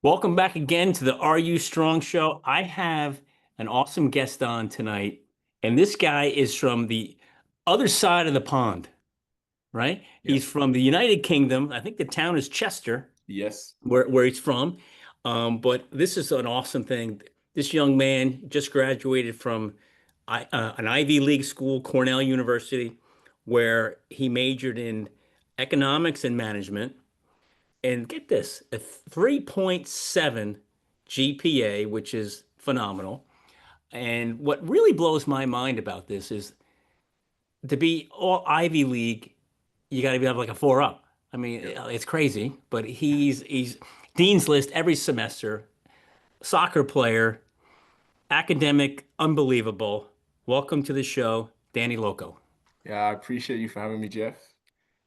Welcome back again to the Are You Strong show. I have an awesome guest on tonight, and this guy is from the other side of the pond, right? Yep. He's from the United Kingdom. I think the town is Chester, Yes. where he's from. But this is an awesome thing. This young man just graduated from an Ivy League school, Cornell University, where he majored in economics and management. And get this, a 3.7 GPA, which is phenomenal. And what really blows my mind about this is to be all Ivy League, you got to have like a four up. I mean, Yep. it's crazy, but he's Dean's List every semester, soccer player, academic, unbelievable. Welcome to the show, Danny Lokko. Yeah, I appreciate you for having me, Jeff.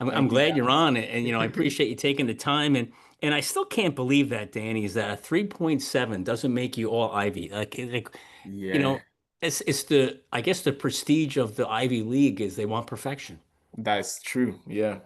I'm Thank you, glad you're Dan. on it, and I appreciate you taking the time. And I still can't believe that, Danny, is that a 3.7 doesn't make you all Ivy. You Yeah, know, it's the I guess the prestige of the Ivy League is they want perfection. that's true. Yeah.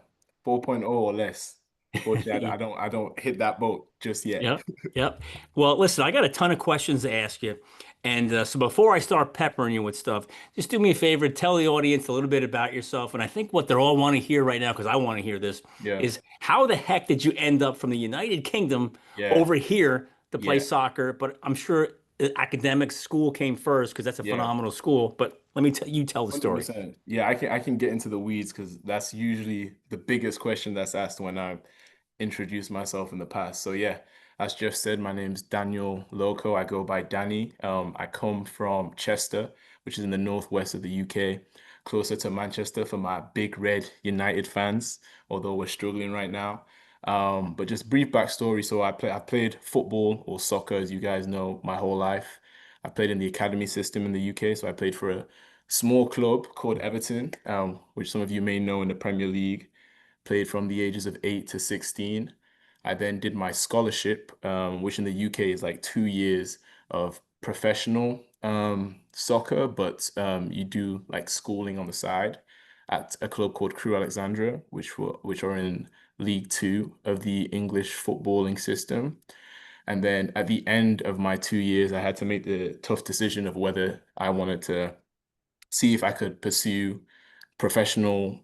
4.0 or less. Fortunately, I don't hit that boat just yet. Yep, yep. Well, listen, I got a ton of questions to ask you, and so before I start peppering you with stuff, just do me a favor, tell the audience a little bit about yourself. And I think what they're all want to hear right now, because I want to hear this, Yeah. is how the heck did you end up from the United Kingdom Yeah. over here to play Yeah. soccer? But I'm sure academics, school came first because that's a Yeah. phenomenal school. But let me tell you tell the story. 100%. Yeah, I can get into the weeds because that's usually the biggest question that's asked when I introduce myself in the past. So yeah, as Jeff said, my name's Daniel Loco. I go by Danny. I come from Chester, which is in the northwest of the UK, closer to Manchester for my big red United fans, although we're struggling right now. But just brief backstory. So I played football or soccer, as you guys know, my whole life. I played in the academy system in the UK, so I played for a small club called Everton, which some of you may know in the Premier League. Played from the ages of 8 to 16. I then did my scholarship, which in the UK is like 2 years of professional soccer, but you do like schooling on the side at a club called Crew Alexandra, which are in League Two of the English footballing system. And then at the end of my 2 years, I had to make the tough decision of whether I wanted to see if I could pursue professional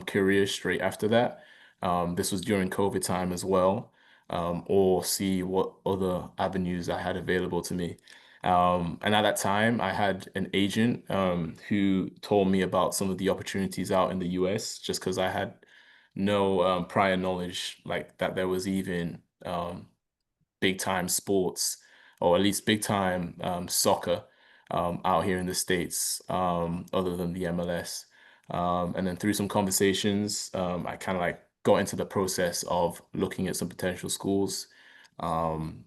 career straight after that. This was during COVID time as well, or see what other avenues I had available to me. And at that time, I had an agent who told me about some of the opportunities out in the US, just because I had no prior knowledge like that there was even big time sports or at least big time soccer out here in the States, other than the MLS. And then through some conversations, I kind of like got into the process of looking at some potential schools. Um,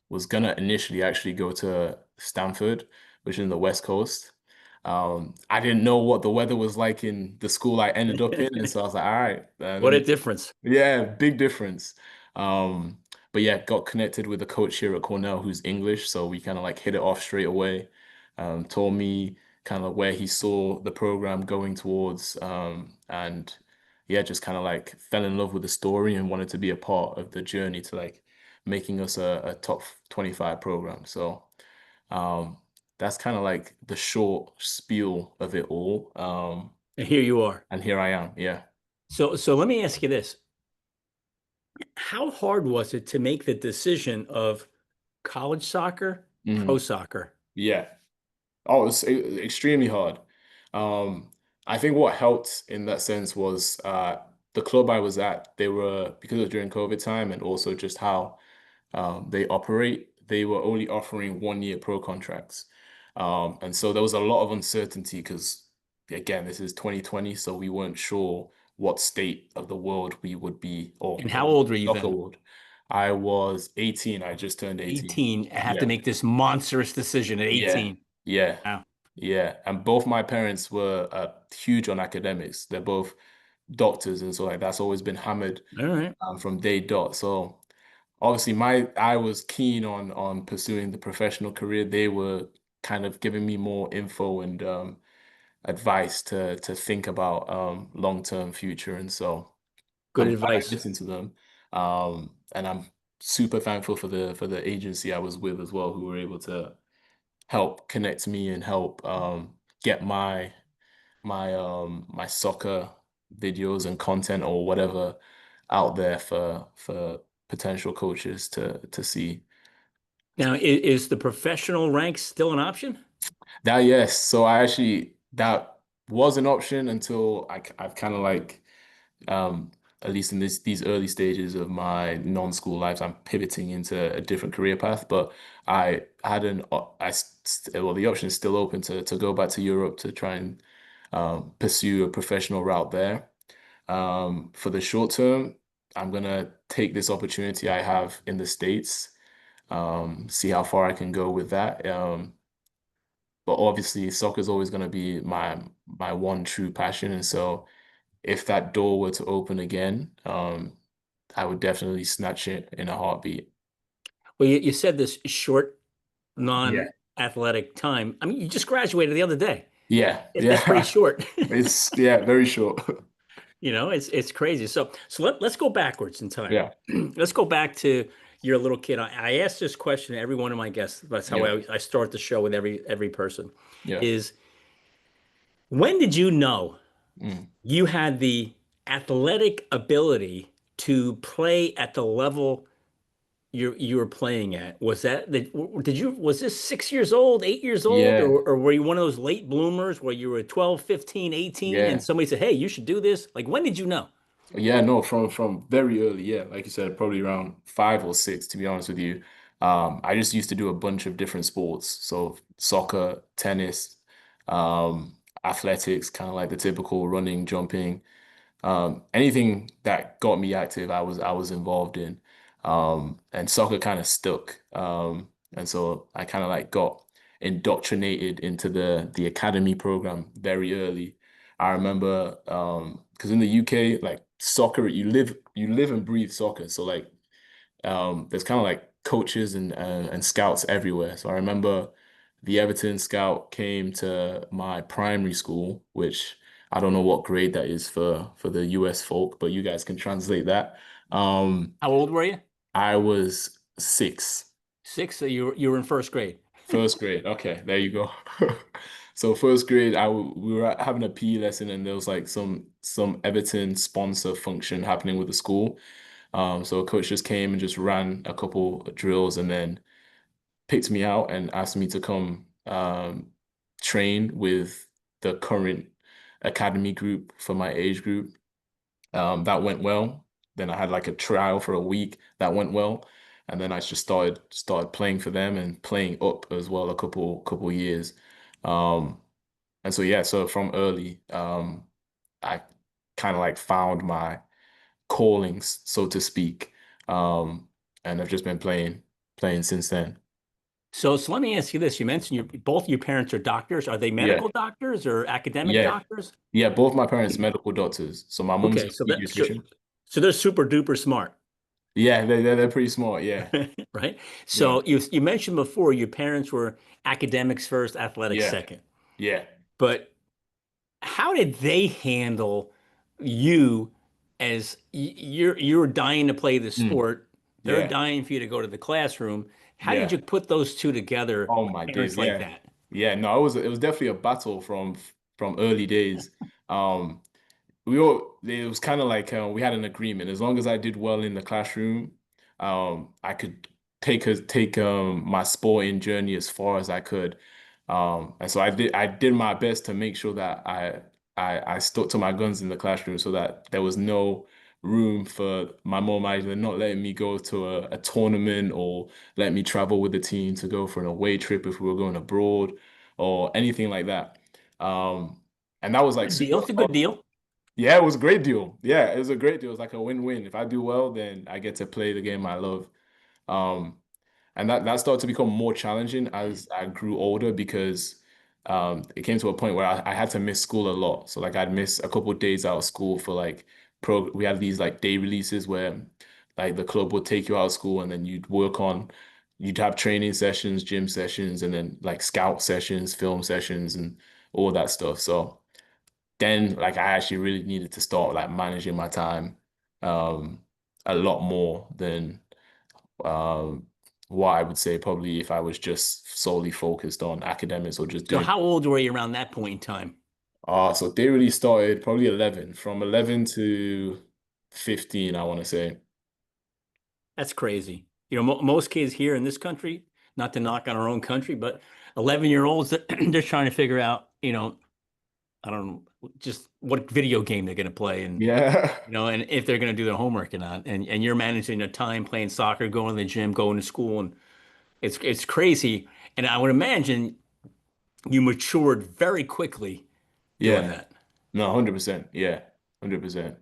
was gonna initially actually go to Stanford, which is in the West Coast. I didn't know what the weather was like in the school I ended up in, and so I was like, all right, let What a me, difference. yeah, big difference. Um, but yeah, got connected with the coach here at Cornell who's English, so we kind of like hit it off straight away. Told me kind of where he saw the program going towards, and yeah, just kind of like fell in love with the story and wanted to be a part of the journey to like making us a top 25 program. So um, that's kind of like the short spiel of it all. And here you are. And here I am. Yeah. So let me ask you this. How hard was it to make the decision of college soccer, pro Mhm. soccer? Yeah. Oh, it's extremely hard. Um, I think what helped in that sense was the club I was at, they were, because of during COVID time and also just how they operate, they were only offering 1 year pro contracts. And so there was a lot of uncertainty because, again, this is 2020, so we weren't sure what state of the world we would be, or And how old were you soccer then? world. I was 18. I just turned 18. 18. I have to Yeah. make this monstrous decision at Yeah. 18. Yeah. Wow. Yeah. And both my parents were huge on academics. They're both doctors, and so like that's always been hammered All right. from day dot. So obviously my I was keen on pursuing the professional career. They were kind of giving me more info and advice to think about long-term future. And so Good I'm glad I advice. listened to them. And I'm super thankful for the agency I was with as well, who were able to help connect me and help get my soccer videos and content or whatever out there for potential coaches to see. Now, is the professional rank still an option? That yes, so I actually that was an option until I've kind of like um at least in these early stages of my non-school lives, I'm pivoting into a different career path. But I had well, the option is still open to go back to Europe to try and pursue a professional route there. For the short term, I'm gonna take this opportunity I have in the States, see how far I can go with that. But obviously, soccer is always gonna be my one true passion, and so if that door were to open again, I would definitely snatch it in a heartbeat. Well, you said this short, Yeah. non-athletic time. I mean, you just graduated the other day. Yeah, That's pretty yeah. short. It's yeah, very short. It's crazy. So let's go backwards in time. Yeah, Let's go back to you're a little kid. I asked this question to every one of my guests. That's how yeah, I start the show with every person. yeah. Is when did you know Mm. you had the athletic ability to play at the level you were playing at? Was this 6 years old, 8 years old, Yeah, or were you one of those late bloomers where you were 12, 15, 18 and yeah. somebody said, "Hey, you should do this"? Like when did you know? Yeah, no, from very early, yeah, like you said, probably around 5 or 6, to be honest with you. I just used to do a bunch of different sports, so soccer, tennis, athletics, kind of like the typical running, jumping, anything that got me active, I was involved in, and soccer kind of stuck, and so I kind of like got indoctrinated into the academy program very early. I remember because in the UK, like soccer, you live and breathe soccer. So like there's kind of like coaches and scouts everywhere. So I remember the Everton scout came to my primary school, which I don't know what grade that is for the US folk, but you guys can translate that. Um How old were you? I was 6. 6, so you were in first grade. First grade. Okay, there you go. So first grade, we were having a PE lesson, and there was like some Everton sponsor function happening with the school. So a coach just came and just ran a couple of drills, and then picked me out and asked me to come train with the current academy group for my age group. That went well. Then I had like a trial for a week. That went well. And then I just started playing for them and playing up as well a couple years. Um, and so yeah, so from early, I kind of like found my callings, so to speak. Um, and I've just been playing since then. So let me ask you this. You mentioned both your parents are doctors. Are they Yeah, medical doctors or academic yeah, doctors? yeah. Both my parents medical doctors. So my mom's Okay, a pediatrician. so they're super duper smart, Yeah, they're pretty smart. Yeah, right? yeah, So you mentioned before your parents were academics first, athletics yeah, second. yeah. But how did they handle you as you're dying to play the Mm, sport, they're yeah, dying for you to go to the classroom. How did yeah. you put those two together, Oh my days, parents like yeah. that? Yeah, no, it was definitely a battle from early days. Um it was kind of like we had an agreement. As long as I did well in the classroom, I could take my sporting journey as far as I could. And so I did my best to make sure that I stuck to my guns in the classroom so that there was no room for my mom either not letting me go to a tournament or let me travel with the team to go for an away trip if we were going abroad or anything like that. And that was like Good super deal. It's a good hard. deal. Yeah, it was a great deal. Yeah, it was a great deal. It was like a win-win. If I do well, then I get to play the game I love. Um, and that started to become more challenging as I grew older because it came to a point where I had to miss school a lot. So like I'd miss a couple of days out of school for like we had these like day releases where like the club would take you out of school and then you'd have training sessions, gym sessions, and then like scout sessions, film sessions, and all that stuff. So then like I actually really needed to start like managing my time um a lot more than um, what I would say probably if I was just solely focused on academics or just So doing. how old were you around that point in time? So they really started probably 11, from 11 to 15, I want to say. That's crazy. Mo most kids here in this country, not to knock on our own country, but 11-year-olds, they're trying to figure out, I don't know, just what video game they're going to play and, Yeah. and if they're going to do their homework or not. And you're managing your time playing soccer, going to the gym, going to school, and it's crazy. And I would imagine you matured very quickly doing Yeah. that, No, 100%. Yeah. 100%.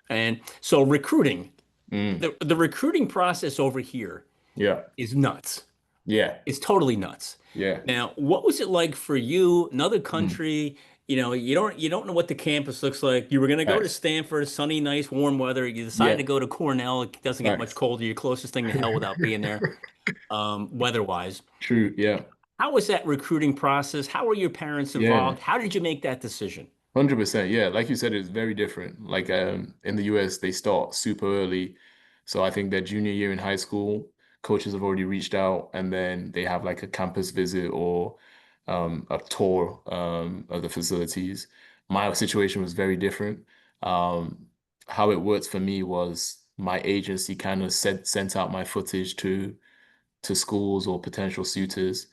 And so recruiting, Mm. the recruiting process over here Yeah. is nuts. Yeah. It's totally nuts. Yeah. Now, what was it like for you, another Mm. country? You don't know what the campus looks like. You were going to go to Nice. Stanford, sunny, nice, warm weather. You decided Yeah. to go to Cornell. It doesn't get much Nice. colder. Your closest thing to hell without being there, weather-wise. True. Yeah. How was that recruiting process? How were your parents Yeah. involved? How did you make that decision? 100%. Yeah. Like you said, it's very different. Like in the US, they start super early. So I think their junior year in high school, coaches have already reached out and then they have like a campus visit or a tour of the facilities. My situation was very different. Um, how it worked for me was my agency kind of sent out my footage to schools or potential suitors.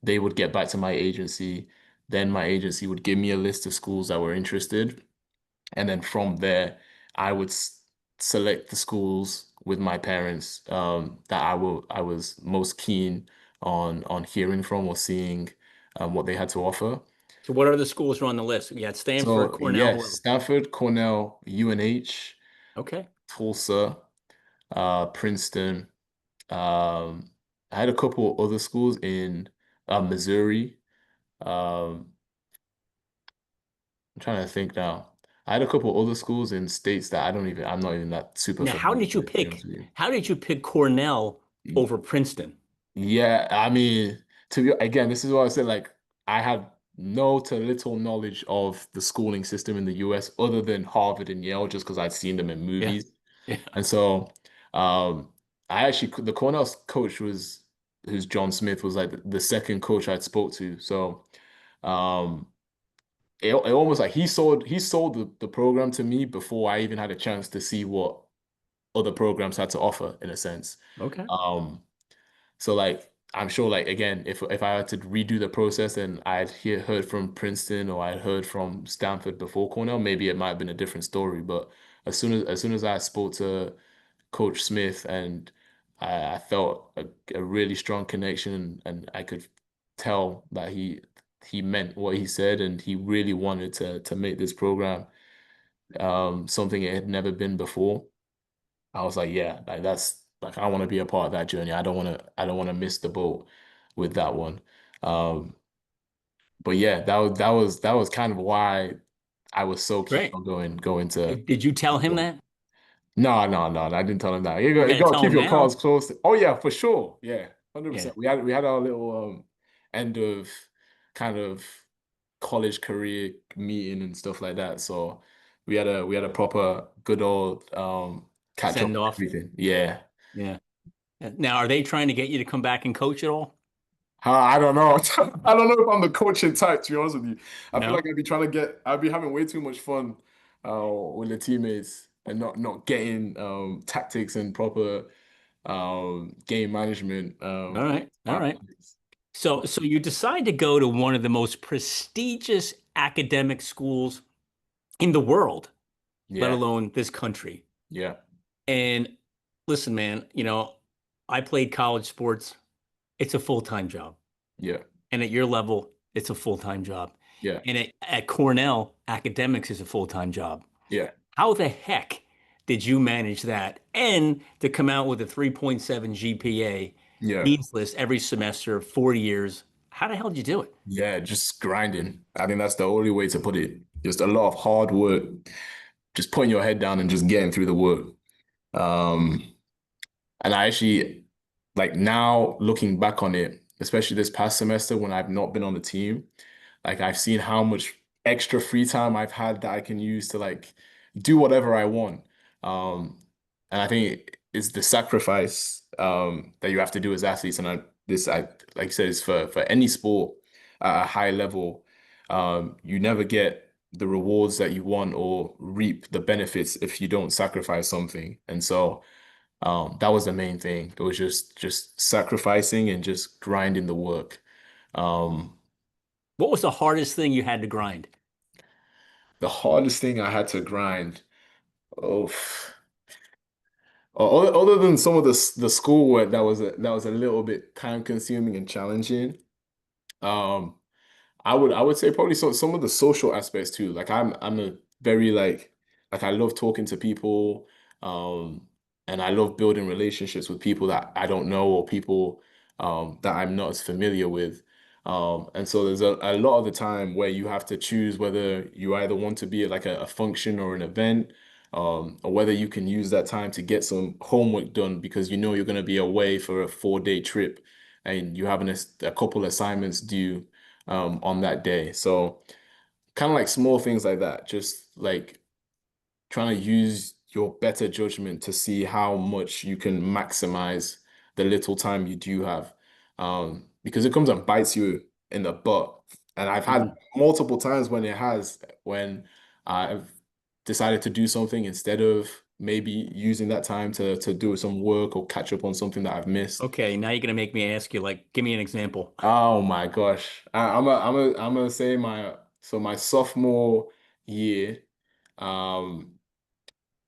They would get back to my agency. Then my agency would give me a list of schools that were interested. And then from there, I would select the schools with my parents that I was most keen on hearing from or seeing what they had to offer. So, what other schools were on the list? You had Stanford, So Cornell, who yes, else? Stanford, Cornell, UNH, Okay. Tulsa, Princeton. Um, I had a couple other schools in Missouri. Um, I'm trying to think now. I had a couple other schools in states that I'm not even that super Now, familiar with, to be honest with how did you pick Cornell you. over Princeton? Yeah, I mean, again, this is what I said. Like, I had no to little knowledge of the schooling system in the US other than Harvard and Yale, just because I'd seen them in Yeah. movies. Yeah. And so, I actually, the Cornell coach who's John Smith, was like the second coach I'd spoke to. So, um, it almost like he sold the program to me before I even had a chance to see what other programs had to offer, in a sense. Okay. Um, so like I'm sure like again, if I had to redo the process and heard from Princeton or I'd heard from Stanford before Cornell, maybe it might have been a different story. But as soon as I spoke to Coach Smith and I felt a really strong connection and I could tell that he meant what he said and he really wanted to make this program something it had never been before. I was like, yeah, like that's like I want to be a part of that journey. I don't want to miss the boat with that one. Um, but yeah, that was kind of why I was so keen Great. on going to. Did you tell him that? No, no, no, I didn't tell him that. You You got to gotta tell keep him your cards now. close. Oh yeah, for sure. Yeah, Yeah. 100%. We had our little end of kind of college career meeting and stuff like that. So we had a proper good old catch up Send and off. everything. Yeah. Yeah. Now, are they trying to get you to come back and coach at all? I don't know. I don't know if I'm the coaching type, to be honest with you. I feel like No. I'd be having way too much fun with the teammates and not getting tactics and proper game management All right. All out of right. place. So, But so you decide to go to one of the most prestigious academic schools in the world, let yeah, alone this country. yeah, And listen, man, I played college sports. It's a full-time job. yeah, And at your level, it's a full-time job. yeah, And at Cornell, academics is a full-time job. yeah, How the heck did you manage that? And to come out with a 3.7 GPA, yeah, needless every semester, 4 years. How the hell did you do it? yeah. Just grinding. I think that's the only way to put it. Just a lot of hard work. Just putting your head down and just getting through the work. Um, And I actually, like now looking back on it, especially this past semester when I've not been on the team, like I've seen how much extra free time I've had that I can use to do whatever I want. Um, and I think it's the sacrifice that you have to do as athletes. And like I said, is for any sport at a high level. You never get the rewards that you want or reap the benefits if you don't sacrifice something. And so that was the main thing. It was just sacrificing and just grinding the work. Um, What was the hardest thing you had to grind? the hardest thing I had to grind. Oh, other than some of the schoolwork that was a little bit time consuming and challenging. Um, I would say probably some of the social aspects too. Like I'm a very like I love talking to people, um, and I love building relationships with people that I don't know or people that I'm not as familiar with. And so there's a lot of the time where you have to choose whether you either want to be at like a function or an event, or whether you can use that time to get some homework done because you know you're going to be away for a 4-day trip and you have a couple assignments due on that day. So kind of like small things like that, just like trying to use your better judgment to see how much you can maximize the little time you do have. Because it comes and bites you in the butt. And I've had Mhm. multiple times when I've decided to do something instead of maybe using that time to do some work or catch up on something that I've missed. Okay, now you're gonna make me ask you, like, give me an example. Oh my gosh. I'm gonna say my sophomore year, um,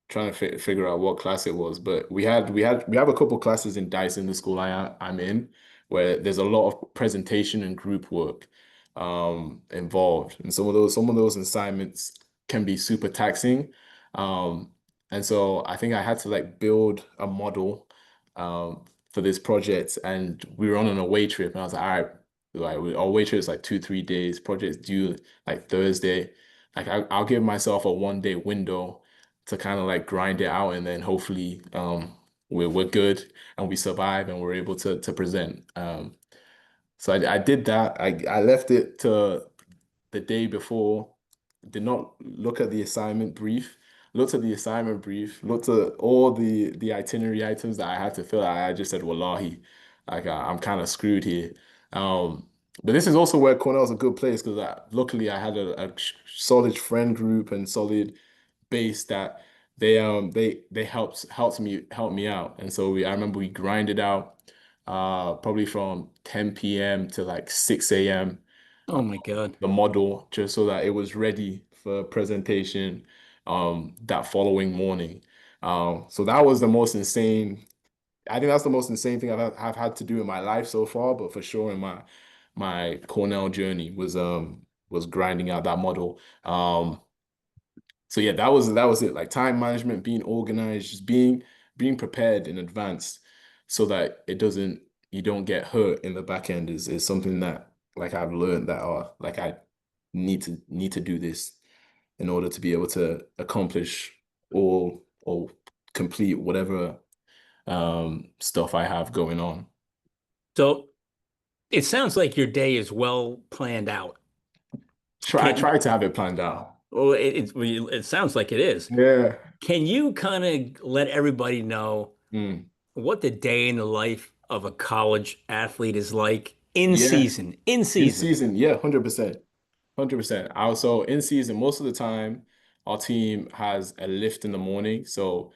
trying to figure out what class it was, but we have a couple classes in Dice in the school I'm in where there's a lot of presentation and group work involved. And some of those assignments can be super taxing. Um, and so I think I had to like build a model for this project and we were on an away trip and I was like, all right, our away trip is like 2, 3 days, project's due like Thursday. Like I'll give myself a 1 day window to kind of like grind it out and then hopefully we're good and we survive and we're able to present. So I did that. I left it to the day before, did not look at the assignment brief, looked at the assignment brief, looked at all the itinerary items that I had to fill out. I just said, Wallahi, like I'm kind of screwed here. But this is also where Cornell's a good place because luckily I had a solid friend group and solid base that they helped me out. And so I remember we grinded out probably from 10 p.m. to like 6 a.m. Oh my God. the model just so that it was ready for presentation that following morning. So that was the most insane. I think that's the most insane thing I've had to do in my life so far, but for sure in my Cornell journey was grinding out that model. So yeah, that was it. Like time management, being organized, just being prepared in advance so that it doesn't you don't get hurt in the back end is something that like I've learned that like I need to do this in order to be able to accomplish or complete whatever stuff I have going on. So it sounds like your day is well planned out. I Can try to have it planned out. well, it sounds like it is. Yeah. Can you kind of let everybody know Mm. what the day in the life of a college athlete is like in Yeah. season? In In season. season, yeah, 100%. 100%. Also in season, most of the time, our team has a lift in the morning. So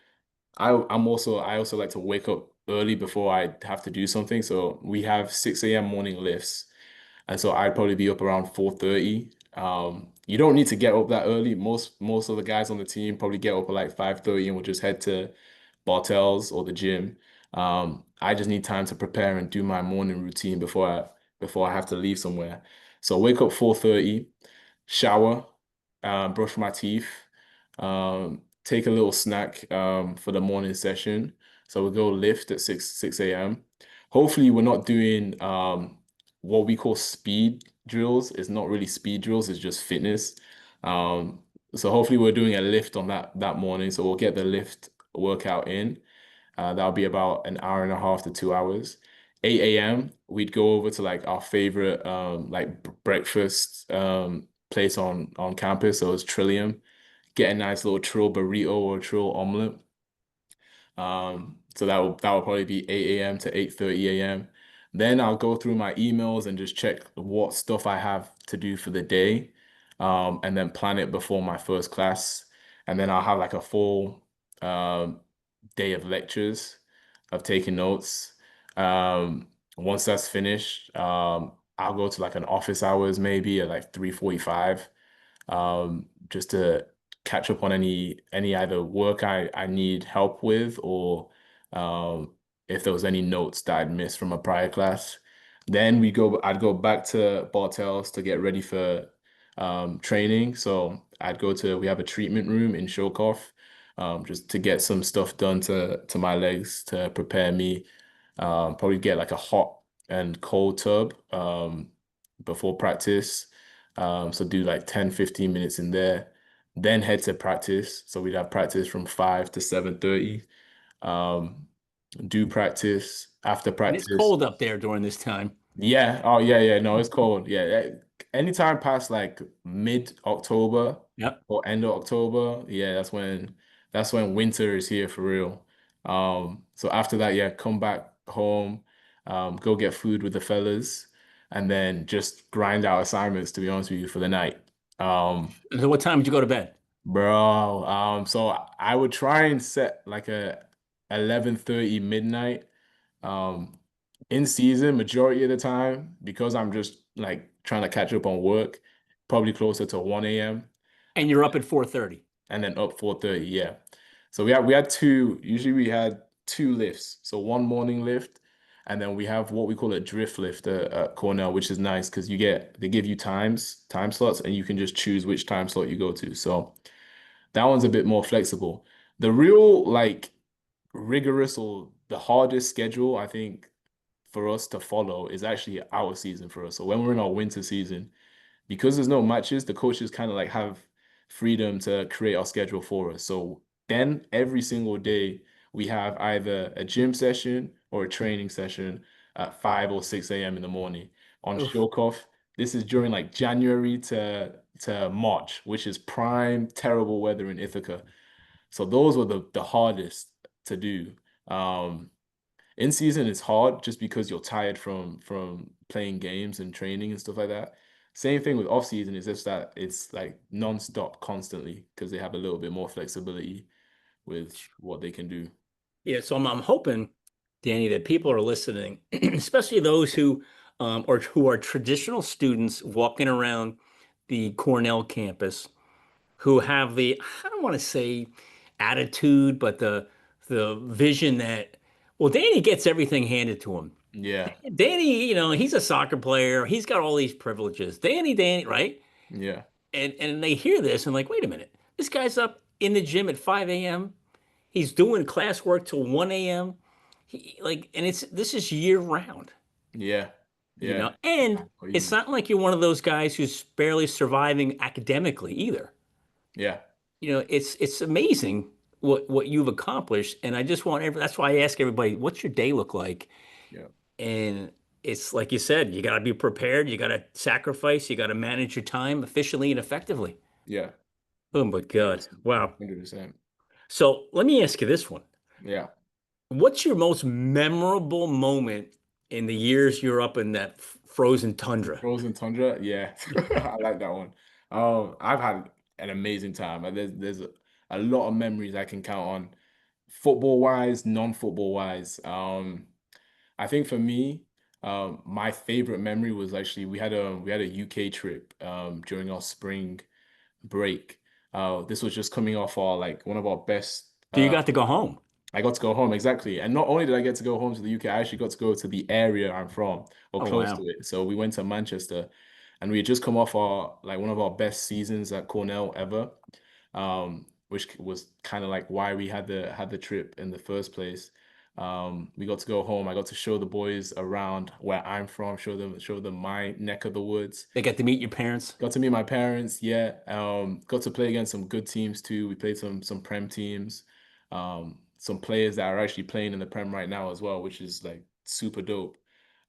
I also like to wake up early before I have to do something. So we have 6 a.m. morning lifts. And so I'd probably be up around 4:30. You don't need to get up that early. Most of the guys on the team probably get up at like 5:30 and will just head to Bartels or the gym. I just need time to prepare and do my morning routine before I have to leave somewhere. So wake up 4:30, shower, brush my teeth, take a little snack for the morning session. So we'll go lift at 6 a.m. Hopefully we're not doing what we call speed drills. It's not really speed drills, it's just fitness. Um, so hopefully we're doing a lift on that morning. So we'll get the lift workout in. That'll be about an hour and a half to 2 hours. 8 a.m. we'd go over to like our favorite like breakfast place on campus. So it's Trillium. Get a nice little trill burrito or trill omelet. So that will probably be 8 a.m. to 8:30 a.m. Then I'll go through my emails and just check what stuff I have to do for the day, and then plan it before my first class. And then I'll have like a full um, day of lectures, of taking notes. Once that's finished, I'll go to like an office hours maybe at like 3:45, just to catch up on any either work I need help with, or um, if there was any notes that I'd missed from a prior class. Then I'd go back to Bartels to get ready for training. So we have a treatment room in Showkoff, just to get some stuff done to my legs to prepare me. Probably get like a hot and cold tub before practice. So do like 10, 15 minutes in there, then head to practice. So we'd have practice from 5 to 7:30. Um, do practice after And it's practice. cold up there during this time. Yeah. Oh, yeah, yeah. No, it's cold. Yeah. Anytime past like mid-October Yep. or end of October, yeah, that's when winter is here for real. So after that, yeah, come back home, go get food with the fellas, and then just grind out assignments, to be honest with you, for the night. So what time did you go to bed? Bro, so I would try and set like a 11:30 midnight. Um, in season, majority of the time, because I'm just like trying to catch up on work, probably closer to 1 a.m. And you're up at 4:30. and then up 4:30. Yeah. So we had two, usually we had two lifts. So one morning lift, and then we have what we call a drift lift at Cornell, which is nice because they give you time slots, and you can just choose which time slot you go to. So that one's a bit more flexible. The real like rigorous or the hardest schedule, I think, for us to follow is actually our season for us. So when we're in our winter season, because there's no matches, the coaches kind of like have freedom to create our schedule for us. So then every single day we have either a gym session or a training session at 5 or 6 a.m. in the morning on Oof. Showkoff. This is during like January to March, which is prime terrible weather in Ithaca. So those were the hardest to do. Um, in season it's hard just because you're tired from playing games and training and stuff like that. Same thing with off season, it's just that it's like non-stop constantly because they have a little bit more flexibility with what they can do. Yeah, so I'm hoping, Danny, that people are listening, especially those who are traditional students walking around the Cornell campus, who have the, I don't want to say attitude, but the vision that, well, Danny gets everything handed to him. Yeah, Danny, he's a soccer player. He's got all these privileges. Danny, right? yeah, And they hear this and like, wait a minute, this guy's up in the gym at 5 a.m. He's doing class work till 1 a.m. And this is year round, yeah, yeah. and it's not like you're one of those guys who's barely surviving academically either. Yeah, It's amazing what you've accomplished. And I just want that's why I ask everybody, what's your day look like? yeah, And it's like you said, you got to be prepared, you got to sacrifice, you got to manage your time efficiently and effectively. yeah. Oh my God. Wow. 100%. So let me ask you this one. Yeah. What's your most memorable moment in the years you're up in that frozen tundra? Frozen Tundra, yeah. I like that one. I've had an amazing time. There's a lot of memories I can count on, football wise, non-football wise. I think for me, my favorite memory was actually we had a UK trip during our spring break. This was just coming off our like one of our best. So you got to go home. I got to go home, exactly. And not only did I get to go home to the UK, I actually got to go to the area I'm from, or Oh, close to wow. it. So we went to Manchester, and we had just come off our like one of our best seasons at Cornell ever, which was kind of like why we had the trip in the first place. We got to go home. I got to show the boys around where I'm from, show them my neck of the woods. They got to meet your parents. Got to meet my parents, yeah. Got to play against some good teams too. We played some Prem teams, some players that are actually playing in the Prem right now as well, which is like super dope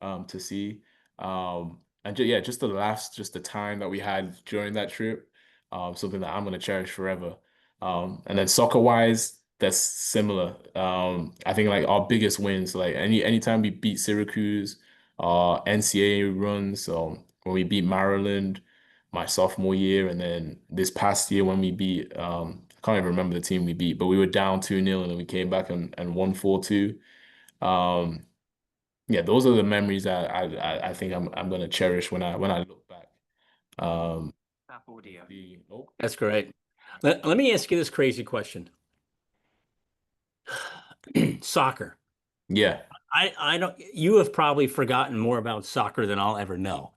to see. And yeah, just the laughs, just the time that we had during that trip, something that I'm gonna cherish forever. And then soccer wise, that's similar. I think like our biggest wins, like anytime we beat Syracuse, NCAA runs, when we beat Maryland my sophomore year, and then this past year when we beat I can't even remember the team we beat, but we were down 2-0 and then we came back and won 4-2. Um, yeah, those are the memories that I think I'm gonna cherish when I look back. Um, oh That's great. Let me ask you this crazy question. Soccer. yeah. I don't, you have probably forgotten more about soccer than I'll ever know.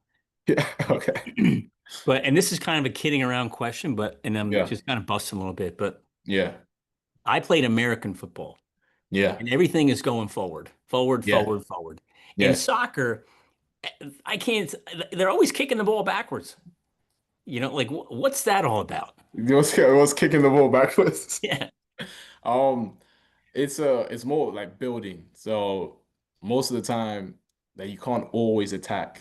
Yeah, okay. But, and this is kind of a kidding around question, but, and I'm Yeah, just kind of busting a little bit, but yeah, I played American football yeah, and everything is going forward, forward, yeah, forward, forward. In yeah. soccer, I can't, they're always kicking the ball backwards. Like what's that all about? It was kicking the ball backwards. Yeah. Um, it's more like building. So most of the time that you can't always attack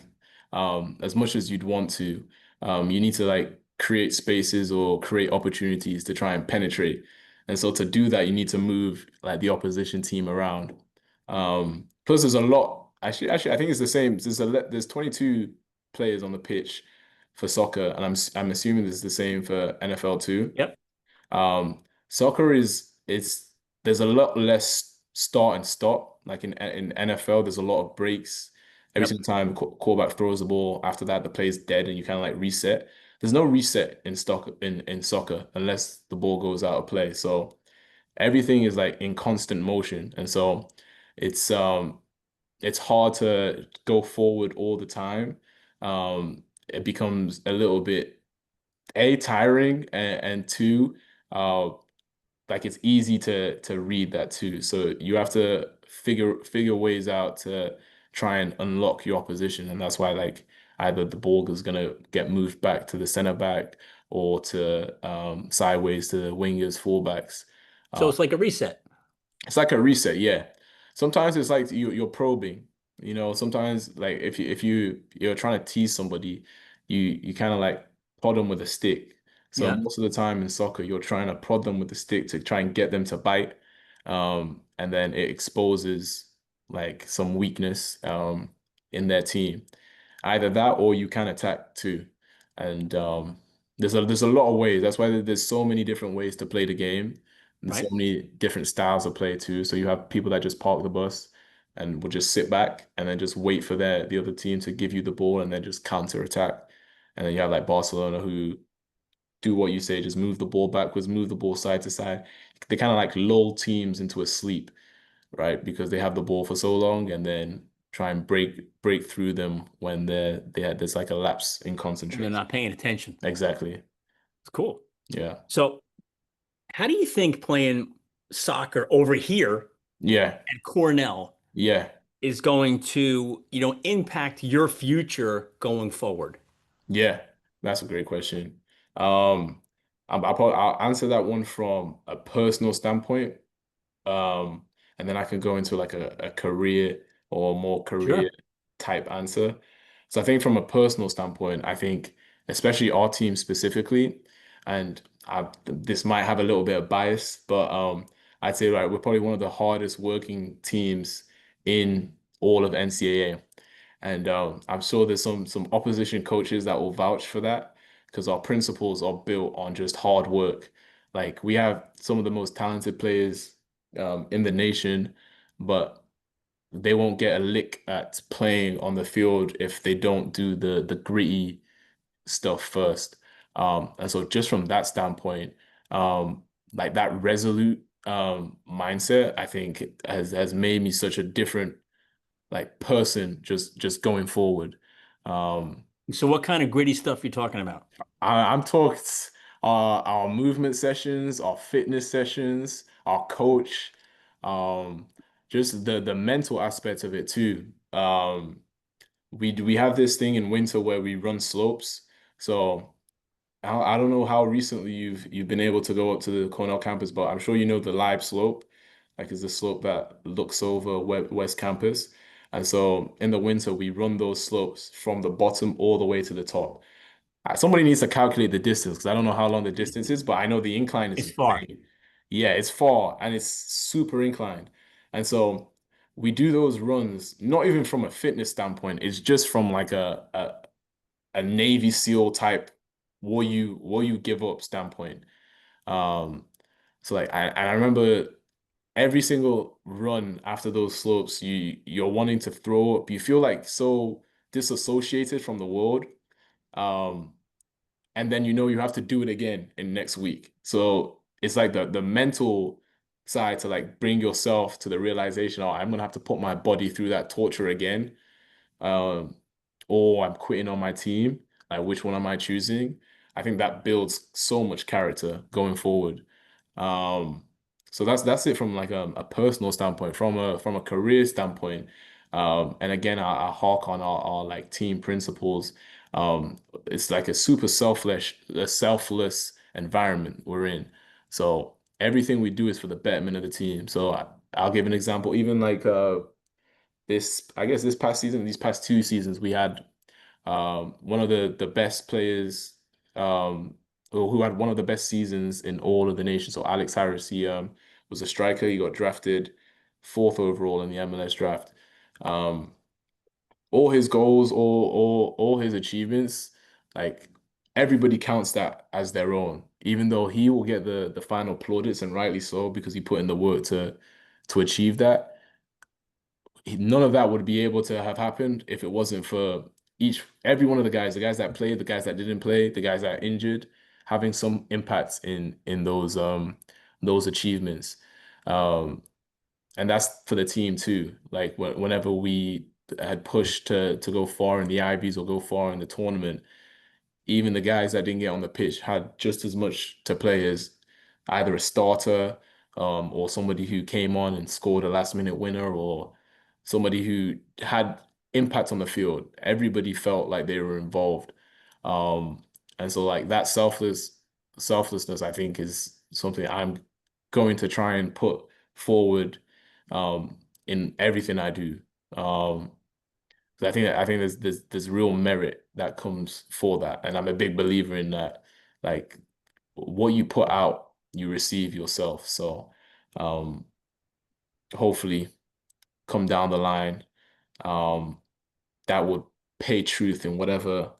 as much as you'd want to. You need to like create spaces or create opportunities to try and penetrate. And so to do that, you need to move like the opposition team around. Plus there's a lot actually I think it's the same. There's 22 players on the pitch for soccer, and I'm assuming it's the same for NFL too. Yep. Soccer is it's there's a lot less start and stop. Like in NFL, there's a lot of breaks. Every Yep. single time quarterback throws the ball, after that the play's dead and you kind of like reset. There's no reset in soccer unless the ball goes out of play. So everything is like in constant motion. And so it's um it's hard to go forward all the time. It becomes a little bit tiring and two uh like it's easy to read that too. So you have to figure ways out to try and unlock your opposition, and that's why like either the ball is gonna get moved back to the center back or to sideways to the wingers, fullbacks. So Uh, it's like a reset. it's like a reset, yeah. Sometimes it's like you're probing. Sometimes like if you're trying to tease somebody, you kind of like prod them with a stick. So Yeah. most of the time in soccer, you're trying to prod them with the stick to try and get them to bite. And then it exposes like some weakness in their team. Either that or you can attack too. And there's a lot of ways. That's why there's so many different ways to play the game and so Right. many different styles of play too. So you have people that just park the bus and will just sit back and then just wait for the other team to give you the ball and then just counter attack. And then you have like Barcelona who do what you say, just move the ball backwards, move the ball side to side. They kind of like lull teams into a sleep, right? Because they have the ball for so long and then try and break through them when there's like a lapse in And they're concentration. not paying attention. Exactly. It's cool. Yeah. So how do you think playing soccer over here Yeah. at Cornell Yeah. is going to, impact your future going forward? Yeah. That's a great question. Um, I'll answer that one from a personal standpoint. Um, and then I can go into like a career or more career Sure. type answer. So I think from a personal standpoint, I think especially our team specifically, and this might have a little bit of bias, but I'd say like we're probably one of the hardest working teams in all of NCAA. And I'm sure there's some opposition coaches that will vouch for that because our principles are built on just hard work. Like we have some of the most talented players in the nation, but they won't get a lick at playing on the field if they don't do the gritty stuff first. And so just from that standpoint, like that resolute mindset, I think has made me such a different like person just going forward. Um, So what kind of gritty stuff are you talking about? I'm talking our movement sessions, our fitness sessions, our coach, um, just the mental aspect of it too. We have this thing in winter where we run slopes. So I don't know how recently you've been able to go up to the Cornell campus, but I'm sure you know the live slope, like is the slope that looks over West Campus. And so in the winter, we run those slopes from the bottom all the way to the top. Somebody needs to calculate the distance because I don't know how long the distance is, but I know the incline is It's far. insane. Yeah, it's far and it's super inclined. And so we do those runs, not even from a fitness standpoint, it's just from like a Navy SEAL type what you give up standpoint. Um, so like I remember every single run after those slopes, you're wanting to throw up. You feel like so disassociated from the world. Um, and then you know you have to do it again in next week. So it's like the mental side to like bring yourself to the realization, oh, I'm gonna have to put my body through that torture again. Um, or I'm quitting on my team. Like which one am I choosing? I think that builds so much character going forward. Um, so that's it from like a personal standpoint, from a career standpoint. And again, I hark on our like team principles. It's like a super selfless environment we're in. So everything we do is for the betterment of the team. So I'll give an example. Even like I guess this past season, these past 2 seasons, we had one of the best players who had one of the best seasons in all of the nations. So Alex Harris, he was a striker. He got drafted fourth overall in the MLS draft. Um, all his goals, all his achievements, like everybody counts that as their own, even though he will get the final plaudits and rightly so because he put in the work to achieve that. None of that would be able to have happened if it wasn't for every one of the guys that played, the guys that didn't play, the guys that are injured, having some impact in those achievements. Um, and that's for the team too. Like whenever we had pushed to go far in the IBs or go far in the tournament, even the guys that didn't get on the pitch had just as much to play as either a starter, or somebody who came on and scored a last minute winner, or somebody who had impact on the field. Everybody felt like they were involved. And so like that selflessness, I think, is something I'm going to try and put forward in everything I do. Um, so I think there's real merit that comes for that, and I'm a big believer in that. Like what you put out, you receive yourself. So hopefully, come down the line, um, that would pay truth in whatever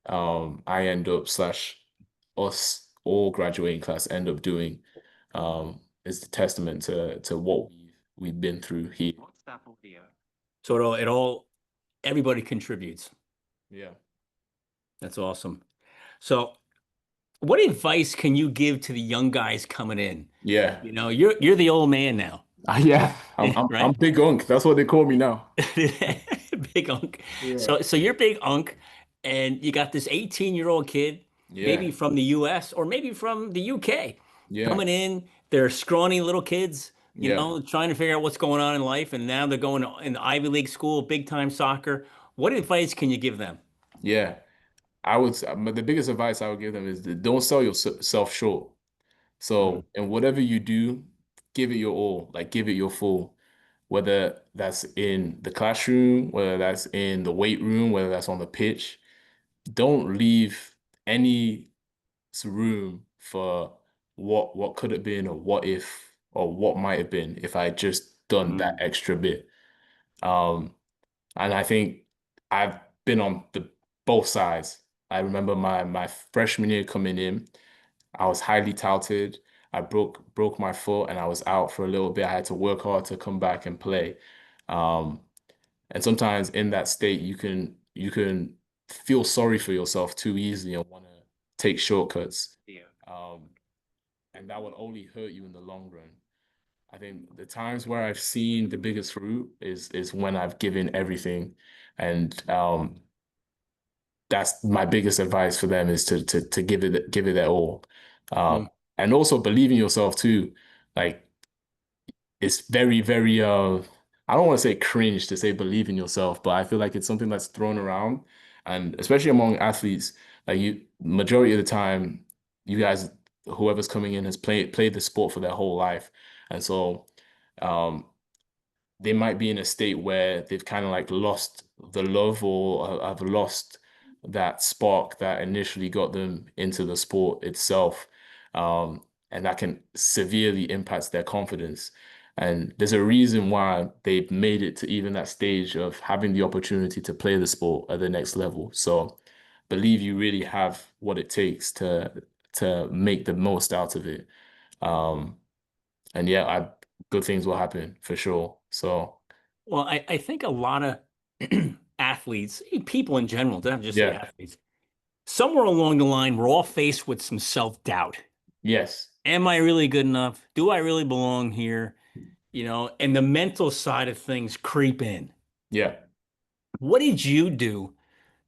I end up slash us all graduating class end up doing. Is the testament to what we've been through here. So it all everybody contributes. Yeah. That's awesome. So what advice can you give to the young guys coming in? Yeah. You're the old man now, Yeah. I'm right? Big Unk. That's what they call me now. Big unk. Yeah. So you're big unk, and you got this 18-year-old kid, maybe Yeah. from the US or maybe from the UK, Yeah. coming in. They're scrawny little kids, Yeah. trying to figure out what's going on in life, and now they're going in the Ivy League school, big time soccer. What advice can you give them? Yeah. But the biggest advice I would give them is that don't sell yourself short. Mm, So, in whatever you do, give it your all, like give it your full, whether that's in the classroom, whether that's in the weight room, whether that's on the pitch. Don't leave any room for what could have been or what if or what might have been if I had just done that mm, extra bit. Um, and I think I've been on the both sides. I remember my freshman year coming in, I was highly touted. I broke my foot and I was out for a little bit. I had to work hard to come back and play. Um, and sometimes in that state, you can feel sorry for yourself too easily and want to take shortcuts. yeah. Um, and that will only hurt you in the long run. I think the times where I've seen the biggest fruit is when I've given everything, and that's my biggest advice for them is to give it their all, Mm, and also believe in yourself too. Like it's very I don't want to say cringe to say believe in yourself, but I feel like it's something that's thrown around, and especially among athletes, like you majority of the time, you guys, whoever's coming in has played the sport for their whole life, and so um they might be in a state where they've kind of like lost the love or have lost that spark that initially got them into the sport itself. and that can severely impact their confidence. And there's a reason why they've made it to even that stage of having the opportunity to play the sport at the next level. So believe you really have what it takes to make the most out of it. Um, and yeah, good things will happen for sure. So Well, I think a lot of athletes, people in general, don't have to just say yeah, athletes, somewhere along the line, we're all faced with some self-doubt. yes, Am I really good enough? Do I really belong here? And the mental side of things creep in. yeah. What did you do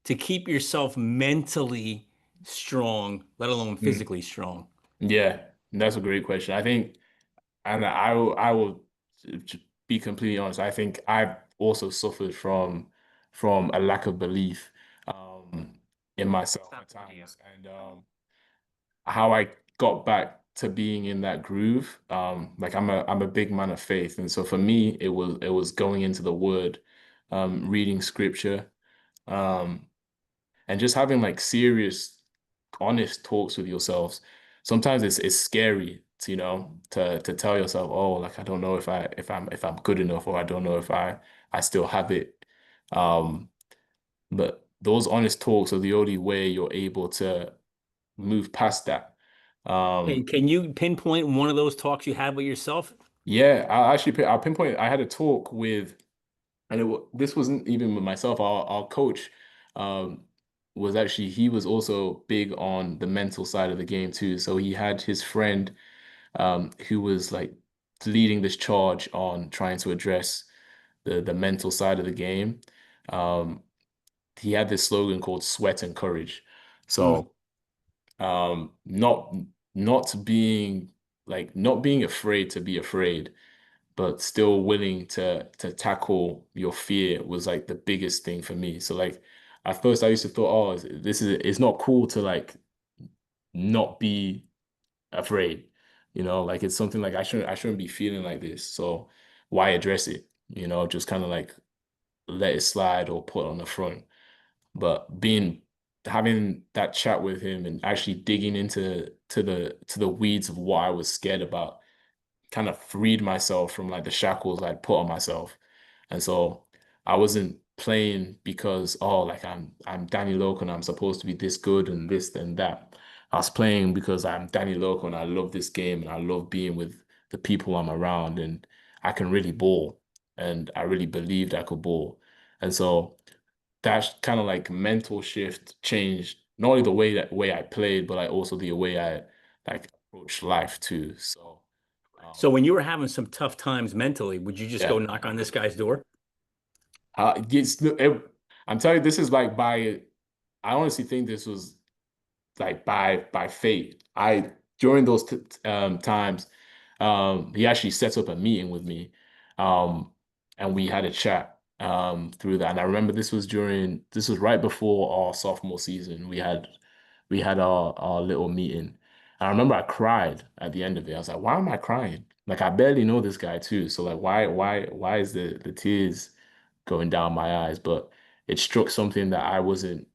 to keep yourself mentally strong, let alone Mm. physically strong? Yeah, that's a great question. I think, and I will be completely honest. I think I've also suffered from a lack of belief in myself at times, and how I got back to being in that groove. Like I'm a big man of faith, and so for me, it was going into the Word, reading Scripture, um, and just having like serious, honest talks with yourselves. Sometimes it's scary to, to tell yourself, oh, like I don't know if I'm good enough, or I don't know if I still have it. Um, but those honest talks are the only way you're able to move past that. And Um, can you pinpoint one of those talks you had with yourself? yeah, I'll pinpoint. I had a talk with, and this wasn't even with myself. Our coach um, was actually, he was also big on the mental side of the game too. So he had his friend who was like leading this charge on trying to address the mental side of the game. Um, he had this slogan called "Sweat and Courage." Mm. So not being not being afraid to be afraid, but still willing to tackle your fear was like the biggest thing for me. So like at first I used to thought, oh, it's not cool to like not be afraid. Like it's something like I shouldn't be feeling like this. So why address it? Just kind of like let it slide or put on the front. But having that chat with him and actually digging into to the weeds of what I was scared about kind of freed myself from like the shackles I'd put on myself. And so I wasn't playing because, oh, like I'm Danny Lokko and I'm supposed to be this good and this and that. I was playing because I'm Danny Lokko and I love this game and I love being with the people I'm around and I can really ball. And I really believed I could ball. And so that kind of like mental shift changed not only the way I played, but like also the way I like approach life too. So So um, when you were having some tough times mentally, would you just go yeah. knock on this guy's door? I'm telling you, this is like I honestly think this was like by fate. During those times, he actually set up a meeting with me, um, and we had a chat through that. And I remember this was right before our sophomore season. We had our little meeting. I remember I cried at the end of it. I was like, why am I crying? Like I barely know this guy too. So like why is the tears going down my eyes? But it struck something that I wasn't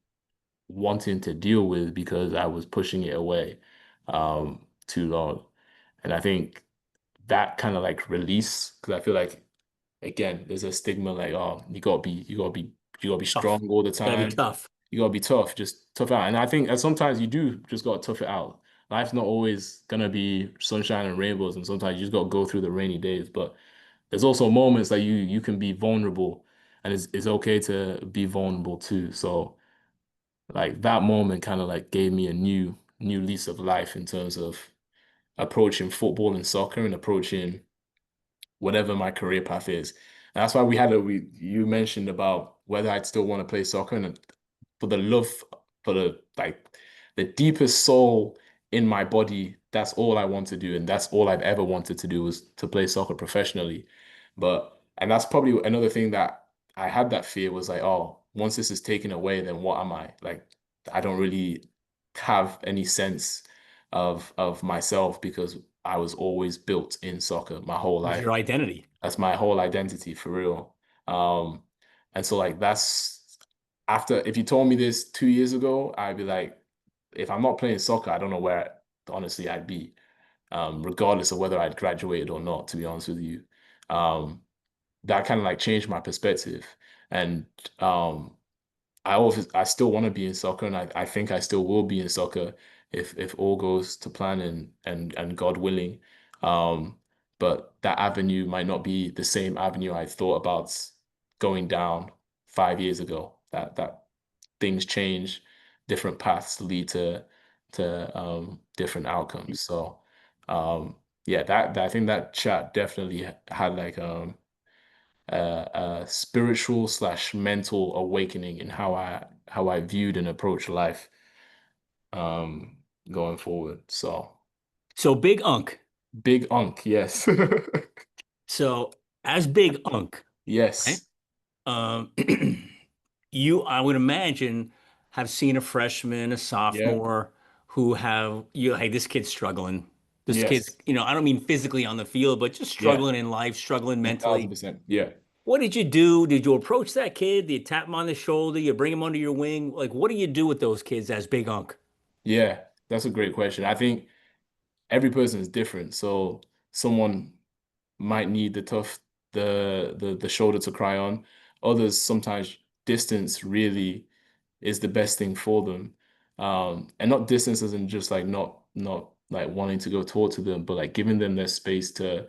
wanting to deal with because I was pushing it away too long. And I think that kind of like release, because I feel like again, there's a stigma like, oh, you gotta be Tough. strong all the Gotta be time. tough. You gotta be tough, just tough out. And I think and sometimes you do just gotta tough it out. Life's not always gonna be sunshine and rainbows, and sometimes you just gotta go through the rainy days. But there's also moments that you can be vulnerable, and it's okay to be vulnerable too. So like that moment kind of like gave me a new lease of life in terms of approaching football and soccer and approaching whatever my career path is. And that's why you mentioned about whether I'd still want to play soccer and for the love for the deepest soul in my body, that's all I want to do and that's all I've ever wanted to do was to play soccer professionally. And that's probably another thing that I had that fear was like, oh, once this is taken away, then what am I? Like I don't really have any sense of myself because I was always built in soccer my whole It's your life. identity. That's my whole identity for real. Um, and so like that's after if you told me this 2 years ago, I'd be like, if I'm not playing soccer, I don't know where honestly I'd be. regardless of whether I'd graduated or not, to be honest with you. Um, that kind of like changed my perspective. And um, I still want to be in soccer, and I think I still will be in soccer if all goes to plan and God willing. Um, but that avenue might not be the same avenue I thought about going down 5 years ago. That things change, different paths lead to different outcomes. So yeah, that I think that chat definitely had like a spiritual slash mental awakening in how I viewed and approached life um going forward. So So Big Unk. big unk, yes. So as Big Unk, right? Yes. Um, you, I would imagine, have seen a freshman, a Yeah. sophomore who have you, hey, this kid's struggling. This kid's, Yes. I don't mean physically on the field, but just Yeah. struggling in life, struggling mentally. 1000%. Yeah. What did you do? Did you approach that kid? Do you tap him on the shoulder? You bring him under your wing? Like, what do you do with those kids as Big Unk? Yeah. That's a great question. I think every person is different. So someone might need the shoulder to cry on. Others sometimes distance really is the best thing for them. And not distance isn't just like not like wanting to go talk to them, but like giving them their space to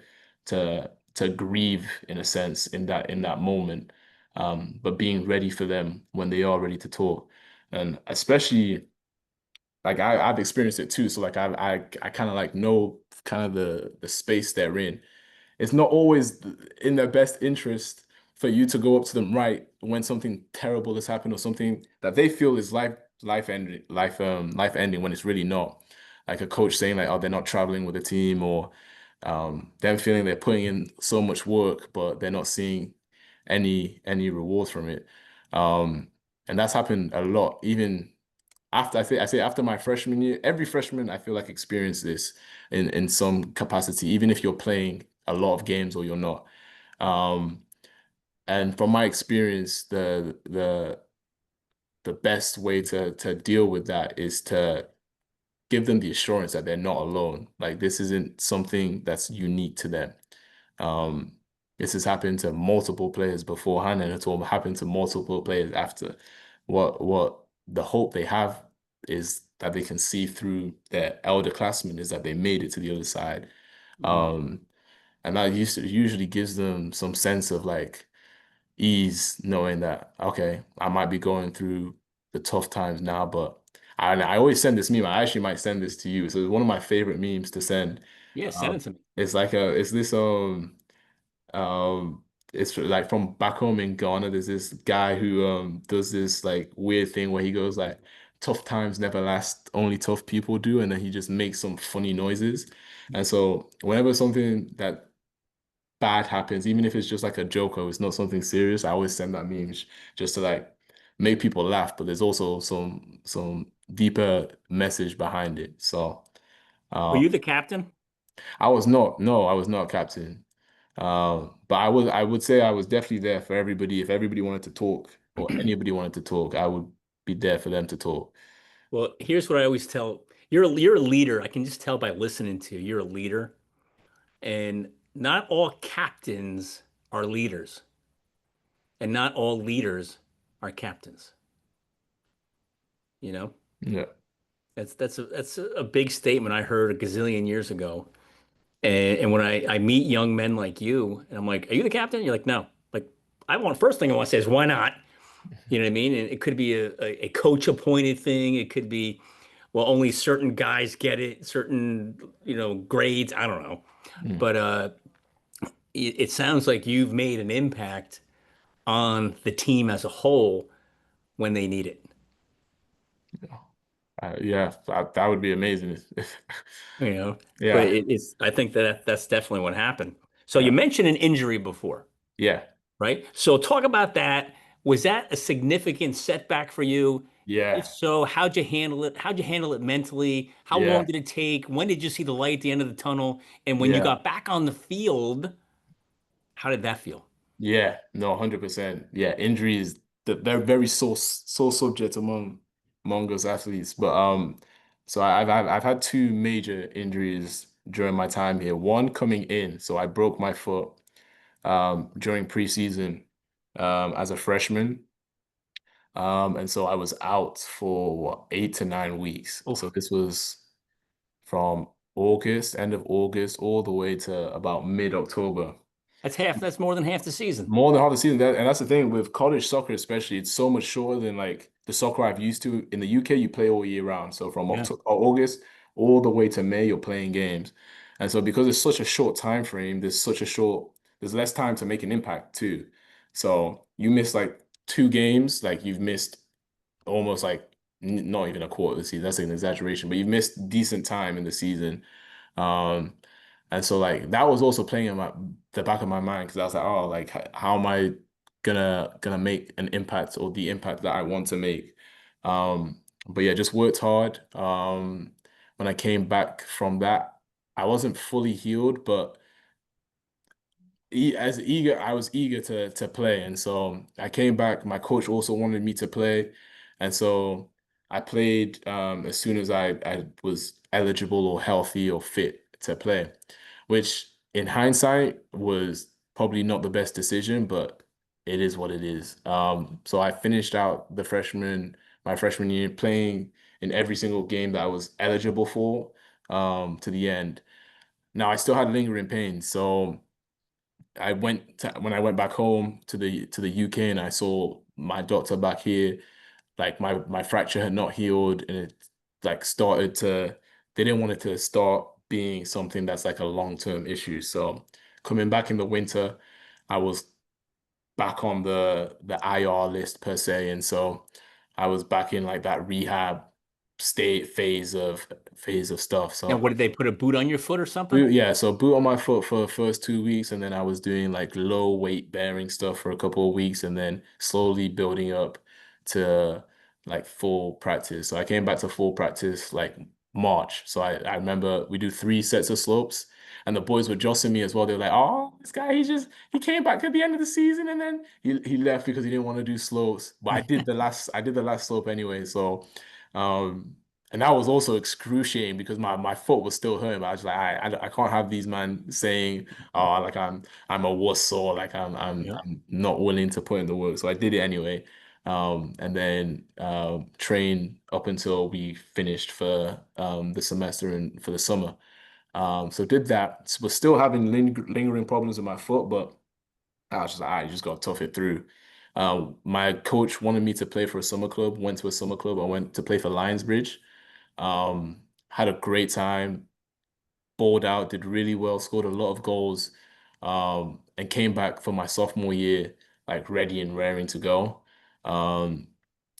grieve in a sense in that moment. But being ready for them when they are ready to talk. And especially like I've experienced it too. So like I kind of like know kind of the space they're in. It's not always in their best interest for you to go up to them right when something terrible has happened or something that they feel is life ending when it's really not. Like a coach saying like, oh, they're not traveling with the team, or them feeling they're putting in so much work, but they're not seeing any rewards from it. Um, and that's happened a lot, even after I say after my freshman year, every freshman I feel like experienced this in some capacity, even if you're playing a lot of games or you're not. Um, and from my experience, the best way to deal with that is to give them the assurance that they're not alone. Like this isn't something that's unique to them. Um, this has happened to multiple players beforehand, and it's all happened to multiple players after. What the hope they have is that they can see through their elder classmen is that they made it to the other side. Mhm. Um, and that usually gives them some sense of like ease, knowing that, okay, I might be going through the tough times now, but I always send this meme. I actually might send this to you. So it's one of my favorite memes to send. Yeah, send it to me. It's like it's this um it's like from back home in Ghana, there's this guy who does this like weird thing where he goes like tough times never last, only tough people do, and then he just makes some funny noises. And so whenever something that bad happens, even if it's just like a joke or it's not something serious, I always send that meme just to like make people laugh, but there's also some deeper message behind it. So Were um you the captain? I was not, no, I was not captain. But I would say I was definitely there for everybody. If everybody wanted to talk or anybody wanted to talk, I would be there for them to talk. Well, here's what I always tell you're a leader. I can just tell by listening to you. You're a leader, and not all captains are leaders, and not all leaders are captains. You know, Yeah. that's a big statement I heard a gazillion years ago. And when I meet young men like you, and I'm like, "Are you the captain?" You're like, "No." Like, I want first thing I want to say is, "Why not?" You know what I mean? And it could be a coach appointed thing. It could be, well, only certain guys get it, certain, grades. I don't know. Mm. But it sounds like you've made an impact on the team as a whole when they need it. Yeah, that would be amazing. You know, but Yeah. I think that that's definitely what happened. So you Yeah. mentioned an injury before, Yeah. right? So talk about that. Was that a significant setback for you? If Yeah. so, how'd you handle it? How'd you handle it mentally? How long Yeah. did it take? When did you see the light at the end of the tunnel? And when you Yeah. got back on the field, how did that feel? Yeah. No, 100%. Yeah. Injuries, they're very sore subject among us athletes. But so I've had two major injuries during my time here. One coming in, so I broke my foot during preseason as a freshman. And so I was out for what, 8 to 9 weeks. So Oof. this was from August, end of August, all the way to about mid-October. That's more than half the season. More than half the season. And that's the thing with college soccer, especially, it's so much shorter than like the soccer I've used to. In the UK, you play all year round. So from Yeah. October, August all the way to May, you're playing games. And so because it's such a short time frame, there's less time to make an impact too. So you miss like 2 games, like you've missed almost like not even a quarter of the season. That's an exaggeration, but you've missed decent time in the season. Um, and so like that was also playing in the back of my mind because I was like, oh, like how am I gonna make an impact or the impact that I want to make? But yeah, just worked hard. When I came back from that, I wasn't fully healed, but I was eager to play, and so I came back. My coach also wanted me to play, and so I played as soon as I was eligible or healthy or fit to play, which in hindsight was probably not the best decision, but it is what it is. So I finished out my freshman year playing in every single game that I was eligible for to the end. Now I still had lingering pain, so. When I went back home to the UK and I saw my doctor back here, like my fracture had not healed and it like started to they didn't want it to start being something that's like a long-term issue. So coming back in the winter, I was back on the IR list per se, and so I was back in like that rehab state phase of stuff. And So what did they put a boot on your foot or something? Yeah, so boot on my foot for the first 2 weeks, and then I was doing like low weight bearing stuff for a couple of weeks, and then slowly building up to like full practice. So I came back to full practice like March. So I remember we do 3 sets of slopes, and the boys were jossing me as well. They were like, "Oh, this guy, he came back at the end of the season, and then he left because he didn't want to do slopes." But I did the last slope anyway. So, um. And that was also excruciating because my foot was still hurting. But I was like, I can't have these men saying, oh, like I'm a wuss or like Yeah. I'm not willing to put in the work. So I did it anyway. And then train up until we finished for the semester and for the summer. So did that. Was still having lingering problems with my foot, but I was just like, I just got to tough it through. My coach wanted me to play for a summer club. Went to a summer club. I went to play for Lionsbridge. Had a great time, balled out, did really well, scored a lot of goals, and came back for my sophomore year, like ready and raring to go. Um,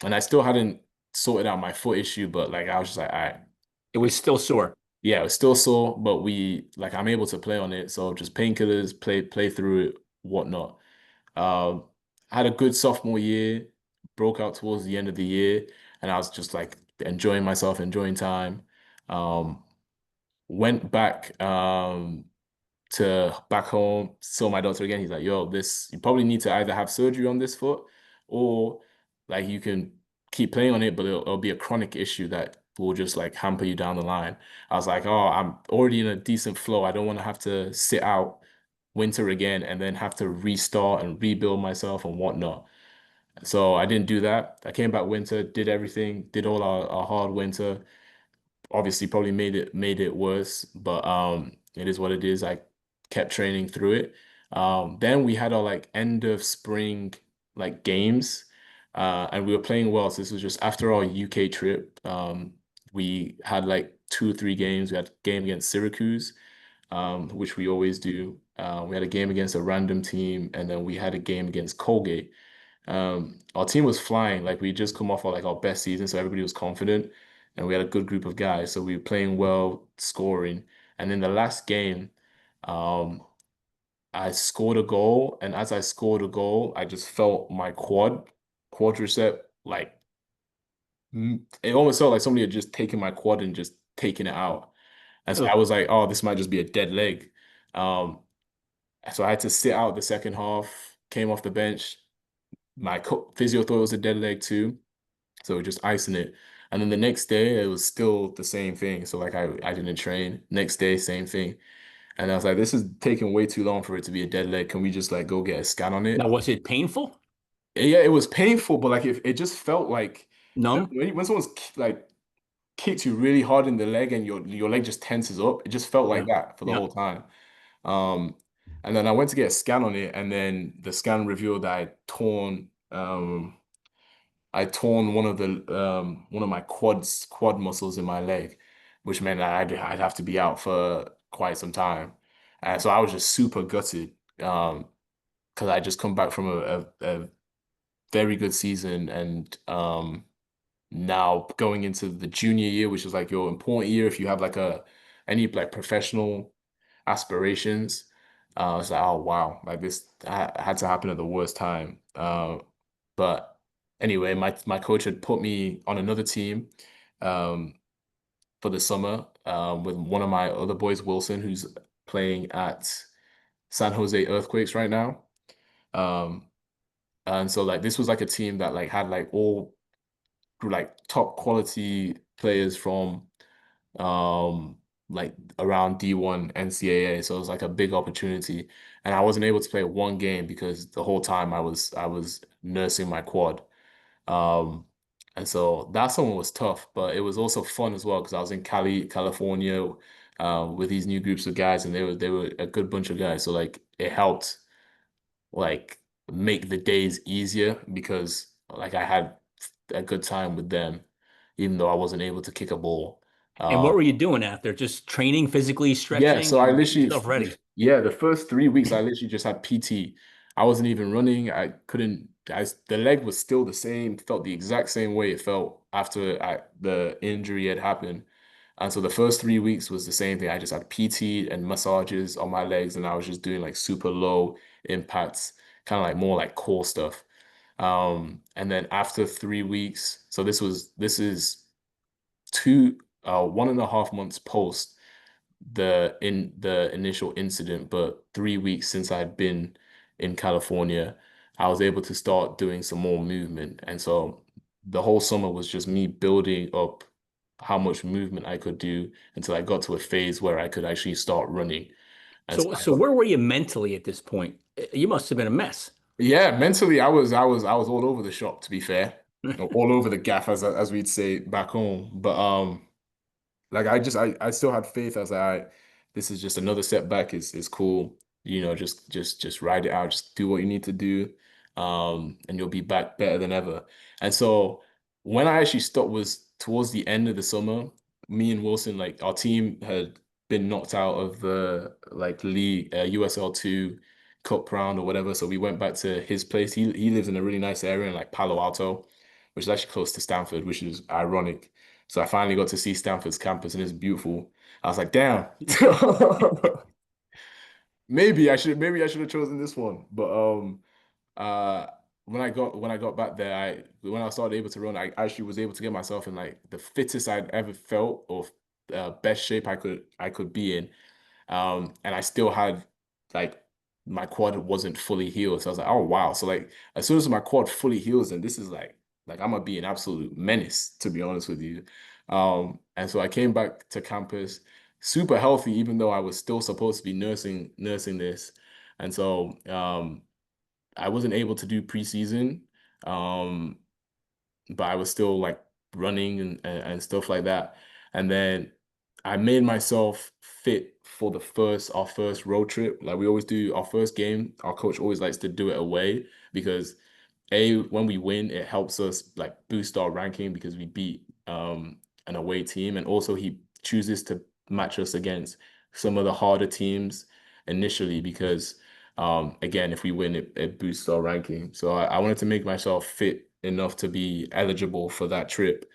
and I still hadn't sorted out my foot issue, but like I was just like, all right, It was still sore. yeah, it was still sore, but I'm able to play on it. So just painkillers, play through it, whatnot. Um, had a good sophomore year, broke out towards the end of the year, and I was just like enjoying myself, enjoying time. Um, went back to back home, saw my doctor again. He's like, yo, this you probably need to either have surgery on this foot or like you can keep playing on it, but it'll be a chronic issue that will just like hamper you down the line. I was like, oh, I'm already in a decent flow. I don't want to have to sit out winter again and then have to restart and rebuild myself and whatnot. So I didn't do that. I came back winter, did everything, did all our hard winter, obviously probably made it worse, but it is what it is. I kept training through it. Then we had our like end of spring like games, and we were playing well. So this was just after our UK trip. We had like 2 or 3 games. We had a game against Syracuse, which we always do. We had a game against a random team, and then we had a game against Colgate. Our team was flying, like we just come off our like our best season, so everybody was confident, and we had a good group of guys, so we were playing well, scoring. And in the last game, um, I scored a goal, and as I scored a goal, I just felt my quadricep, like it almost felt like somebody had just taken my quad and just taken it out. And so I Ugh. was like, oh, this might just be a dead leg. Um, so I had to sit out the second half, came off the bench. My physio thought it was a dead leg too. So we're just icing it. And then the next day it was still the same thing. So like I didn't train. Next day, same thing. And I was like, this is taking way too long for it to be a dead leg. Can we just like go get a scan on Now, it? was it painful? Yeah, it was painful, but like if it just felt like Numb? when someone's like kicked you really hard in the leg and your leg just tenses up, it just felt like Yeah. that for the Yeah. whole time. Um, and then I went to get a scan on it, and then the scan revealed that I'd torn one of my quad muscles in my leg, which meant that I'd have to be out for quite some time. And so I was just super gutted because I just come back from a very good season and now going into the junior year, which is like your important year if you have like a any like professional aspirations. It's like, oh wow, like this had to happen at the worst time. But anyway, my coach had put me on another team um, for the summer with one of my other boys, Wilson, who's playing at San Jose Earthquakes right now. Um, and so like this was like a team that like had like all like top quality players from um like around D1 NCAA. So it was like a big opportunity. And I wasn't able to play one game because the whole time I was nursing my quad. Um and so that one was tough, but it was also fun as well because I was in Cali, California, with these new groups of guys and they were a good bunch of guys. So like it helped like make the days easier because like I had a good time with them, even though I wasn't able to kick a ball. And what Um, were you doing after? Just training, physically yeah, stretching, so I and literally, yourself ready? yeah, the first 3 weeks I literally just had PT. I wasn't even running. I couldn't. The leg was still the same. Felt the exact same way it felt after the injury had happened. And so the first 3 weeks was the same thing. I just had PT and massages on my legs, and I was just doing like super low impacts, kind of like more like core stuff. And then after 3 weeks, so this is 1.5 months post the initial incident, but 3 weeks since I'd been in California, I was able to start doing some more movement. And so the whole summer was just me building up how much movement I could do until I got to a phase where I could actually start running. And so So where were you mentally at this point? You must have been a mess. yeah, mentally I was all over the shop, to be fair. All over the gaff as we'd say back home. But like I still had faith. I was like, all right, this is just another setback. Is cool. Just ride it out. Just do what you need to do. And you'll be back better than ever. And so when I actually stopped was towards the end of the summer, me and Wilson, like our team had been knocked out of the like league USL2 cup round or whatever. So we went back to his place. He lives in a really nice area in like Palo Alto, which is actually close to Stanford, which is ironic. So I finally got to see Stanford's campus and it's beautiful. I was like, damn. Maybe I should have chosen this one. But uh when I got back there, when I started able to run, I actually was able to get myself in like the fittest I'd ever felt or best shape I could be in. And I still had like my quad wasn't fully healed. So I was like, oh wow. So like as soon as my quad fully heals, then this is like I'm gonna be an absolute menace, to be honest with you. And so I came back to campus super healthy, even though I was still supposed to be nursing this. And so I wasn't able to do preseason. Um, but I was still like running and stuff like that. And then I made myself fit for our first road trip. Like we always do our first game, our coach always likes to do it away because when we win, it helps us like boost our ranking because we beat an away team. And also he chooses to match us against some of the harder teams initially because again, if we win, it boosts our ranking. So I wanted to make myself fit enough to be eligible for that trip.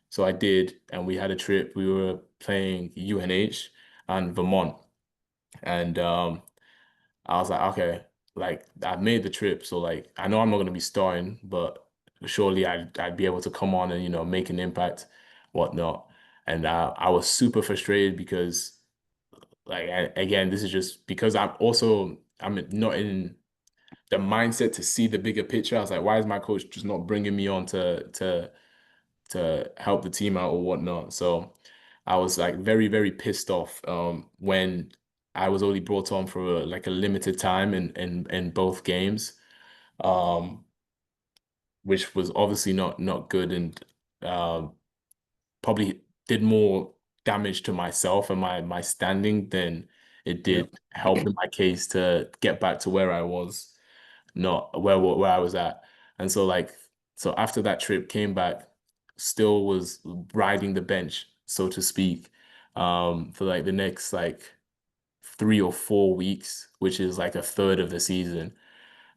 So I did, and we had a trip. We were playing UNH and Vermont. And I was like, okay, like I made the trip, so like I know I'm not gonna be starting, but surely I'd be able to come on and make an impact, whatnot. And I was super frustrated because like again, this is just because I'm not in the mindset to see the bigger picture. I was like, why is my coach just not bringing me on to help the team out or whatnot. So I was like very, very pissed off when I was only brought on for like a limited time in both games, um, which was obviously not good and um, probably did more damage to myself and my standing than it Yeah. did help in my case to get back to where I was, not where I was at. And so like so after that trip came back, still was riding the bench, so to speak, for like the next like 3 or 4 weeks, which is like a third of the season.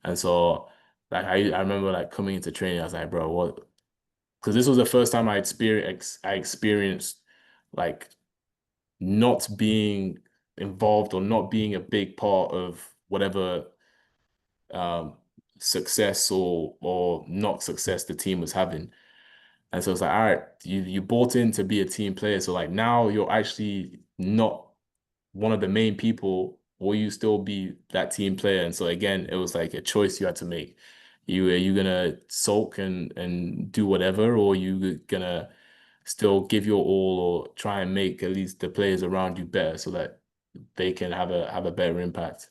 And so like I remember like coming into training, I was like, bro, what? Because this was the first time I experienced like not being involved or not being a big part of whatever um, success or not success the team was having. And so it's like, all right, you bought in to be a team player. So like now you're actually not one of the main people. Will you still be that team player? And so again, it was like a choice you had to make. Are you gonna sulk and do whatever, or are you gonna still give your all or try and make at least the players around you better so that they can have a better impact?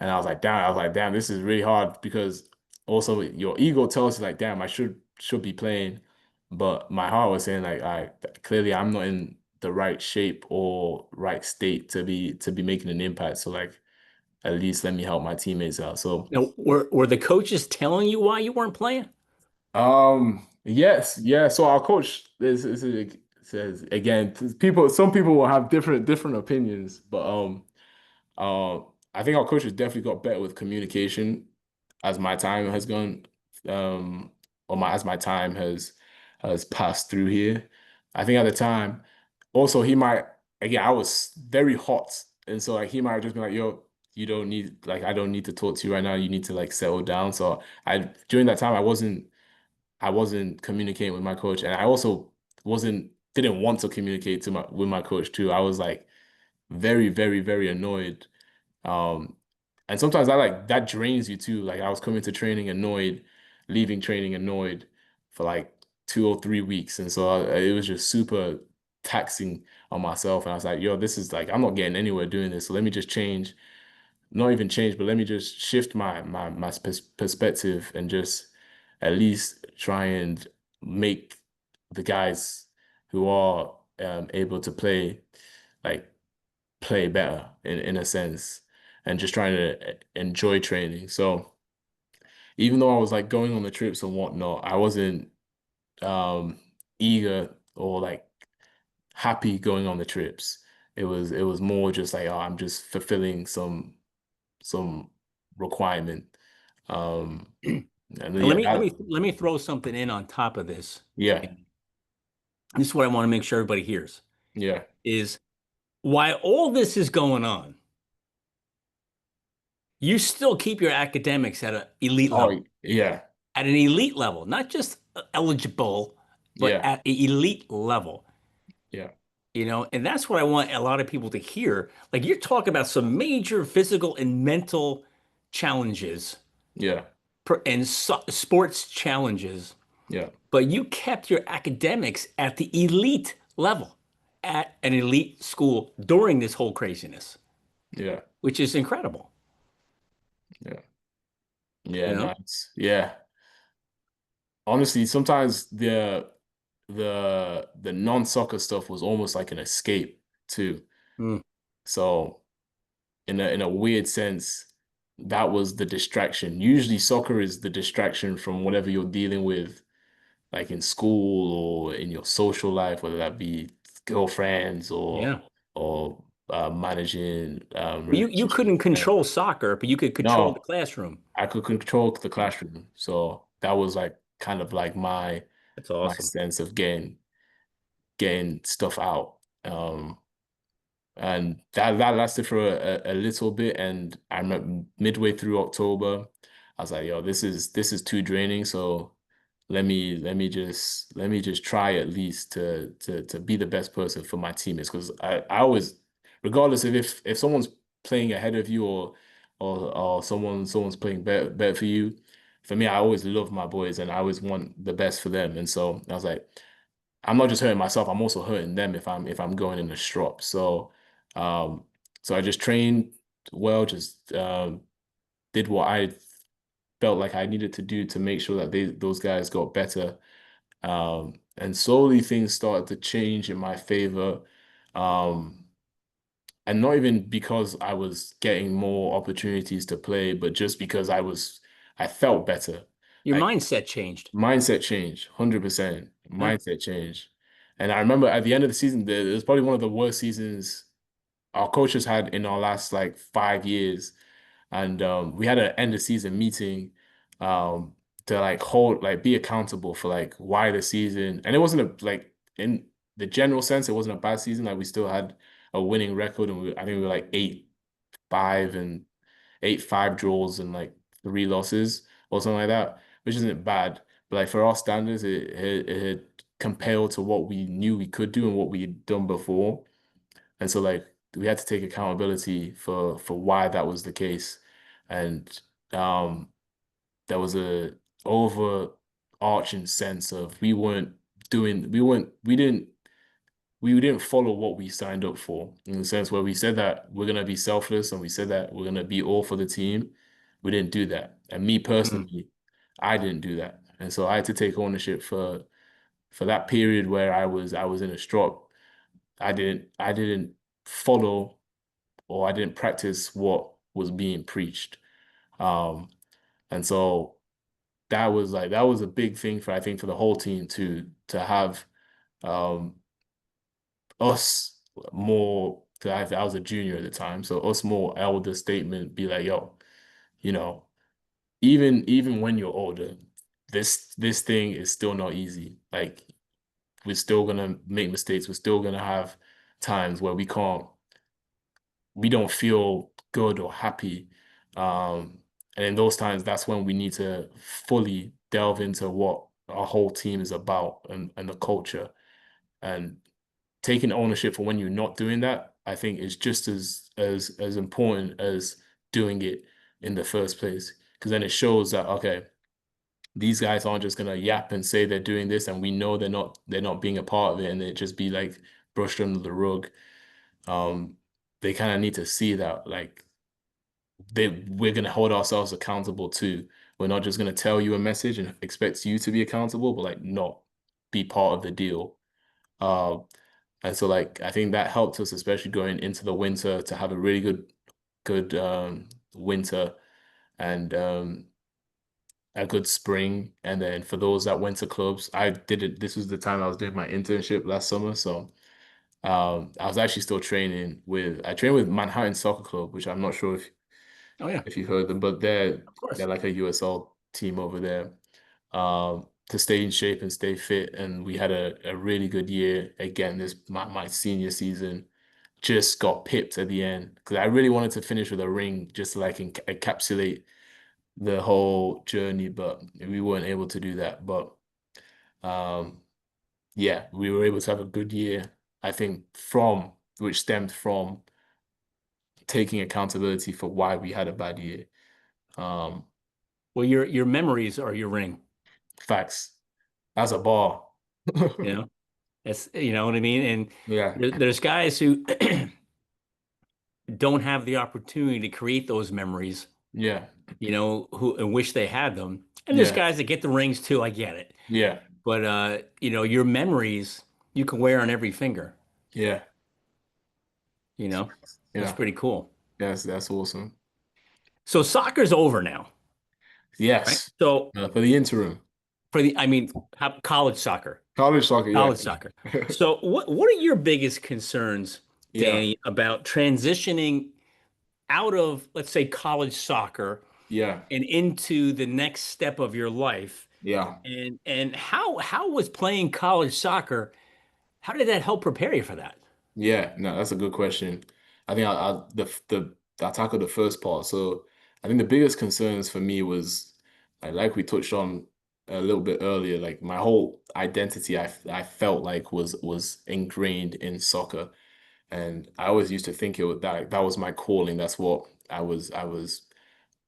And I was like, damn, this is really hard because also your ego tells you like, damn, I should be playing. But my heart was saying like, all right, clearly I'm not in the right shape or right state to be making an impact. So like at least let me help my teammates out. So Now, were the coaches telling you why you weren't playing? yes, yeah. So our coach says again, some people will have different opinions, but I think our coach has definitely got better with communication as my time has gone, or my as my time has passed through here. I think at the time, also he might again, I was very hot, and so like he might have just been like, "Yo, you don't need like I don't need to talk to you right now. You need to like settle down." So I during that time I wasn't communicating with my coach, and I also wasn't didn't want to communicate to my with my coach too. I was like very, very, very annoyed. Um, and sometimes that drains you too. Like I was coming to training annoyed, leaving training annoyed for like 2 or 3 weeks, and so it was just super taxing on myself. And I was like, yo, this is like I'm not getting anywhere doing this. So let me just change, not even change, but let me just shift my perspective and just at least try and make the guys who are able to play like play better in a sense and just trying to enjoy training. So even though I was like going on the trips and whatnot, I wasn't um eager or like happy going on the trips. It was more just like, oh, I'm just fulfilling some requirement. Um and And yeah, let me throw something in on top of this. yeah, And this is what I want to make sure everybody hears yeah. is while all this is going on, you still keep your academics at an elite Oh level, yeah, not just eligible, but yeah, at an elite level. yeah, And that's what I want a lot of people to hear. Like you're talking about some major physical and mental challenges yeah, and sports challenges, yeah, but you kept your academics at the elite level at an elite school during this whole craziness, yeah, which is incredible, yeah, you yeah, know? nice. Yeah. Honestly, sometimes the non-soccer stuff was almost like an escape too. Mm, So in a weird sense, that was the distraction. Usually soccer is the distraction from whatever you're dealing with, like in school or in your social life, whether that be girlfriends yeah. or managing You relationships couldn't with friends. control soccer, but you could control the No, classroom. I could control the classroom. So that was like kind of like That's my awesome. sense of getting stuff out. And that lasted for a little bit. And I remember midway through October, I was like, yo, this is too draining. So let me just try at least to be the best person for my teammates. Because I always, regardless of if someone's playing ahead of you or someone's playing better for you, for me, I always love my boys and I always want the best for them. And so I was like, I'm not just hurting myself, I'm also hurting them if I'm going in a strop. Um, so I just trained well, just did what I felt like I needed to do to make sure that those guys got better. And slowly things started to change in my favor. Um, and not even because I was getting more opportunities to play, but just because I felt better. Your Like mindset changed. mindset change, 100% Huh? mindset change. And I remember at the end of the season, it was probably one of the worst seasons our coaches had in our last like 5 years. And we had an end of season meeting um, to like be accountable for like why the season. And it wasn't like in the general sense, it wasn't a bad season. Like we still had a winning record, and I think we were like 8-5 and 8-5 draws and like 3 losses or something like that, which isn't bad. But like for our standards, it had compared to what we knew we could do and what we had done before. And so like we had to take accountability for why that was the case. And um there was a overarching sense of we didn't follow what we signed up for, in the sense where we said that we're gonna be selfless and we said that we're gonna be all for the team. We didn't do that. And me Mm. personally, I didn't do that. And so I had to take ownership for that period where I was in a strop. I didn't follow, or I didn't practice what was being preached. Um, and so that was a big thing for, I think, for the whole team to have um us more, 'cause I was a junior at the time, so us more elder statement be like, yo, you know, even when you're older, this thing is still not easy. Like we're still gonna make mistakes. We're still gonna have times where we don't feel good or happy. And in those times, that's when we need to fully delve into what our whole team is about, and the culture. And taking ownership for when you're not doing that, I think is just as important as doing it in the first place. Because then it shows that, okay, these guys aren't just gonna yap and say they're doing this, and we know they're not being a part of it, and it just be like brushed under the rug. Um, they kind of need to see that, like, we're gonna hold ourselves accountable too. We're not just gonna tell you a message and expect you to be accountable, but like not be part of the deal. Uh, and so like I think that helped us, especially going into the winter, to have a really good winter, and a good spring. And then for those that went to clubs, I did it. This was the time I was doing my internship last summer, so I was actually still I trained with Manhattan Soccer Club, which I'm not sure Oh yeah, if you've heard them, but of they're course. like a USL team over there. To stay in shape and stay fit, and we had a really good year. Again, this my senior season just got pipped at the end because I really wanted to finish with a ring, just to like encapsulate the whole journey, but we weren't able to do that. But um, yeah, we were able to have a good year, I think, which stemmed from taking accountability for why we had a bad year. Um, Well, your memories are your ring. Facts. That's a bar. You know, that's you know what I mean. And Yeah, there's guys who don't have the opportunity to create those memories. yeah, You know, who and wish they had them. And there's yeah, guys that get the rings too. I get it. yeah, But you know, your memories you can wear on every finger. yeah, You know, that's yeah. pretty cool. That's awesome. So soccer's over now, right? Yes, So for the interim, I mean, college soccer, college soccer. Yeah, college soccer. So what are your biggest concerns, yeah, Danny, about transitioning out of, let's say, college soccer yeah, and into the next step of your life? yeah. And how was playing college soccer? How did that help prepare you for that? Yeah, no, that's a good question. I think I'll tackle the first part. So I think the biggest concerns for me was like we touched on a little bit earlier, like my whole identity I felt like was ingrained in soccer. And I always used to think that was my calling. That's what I was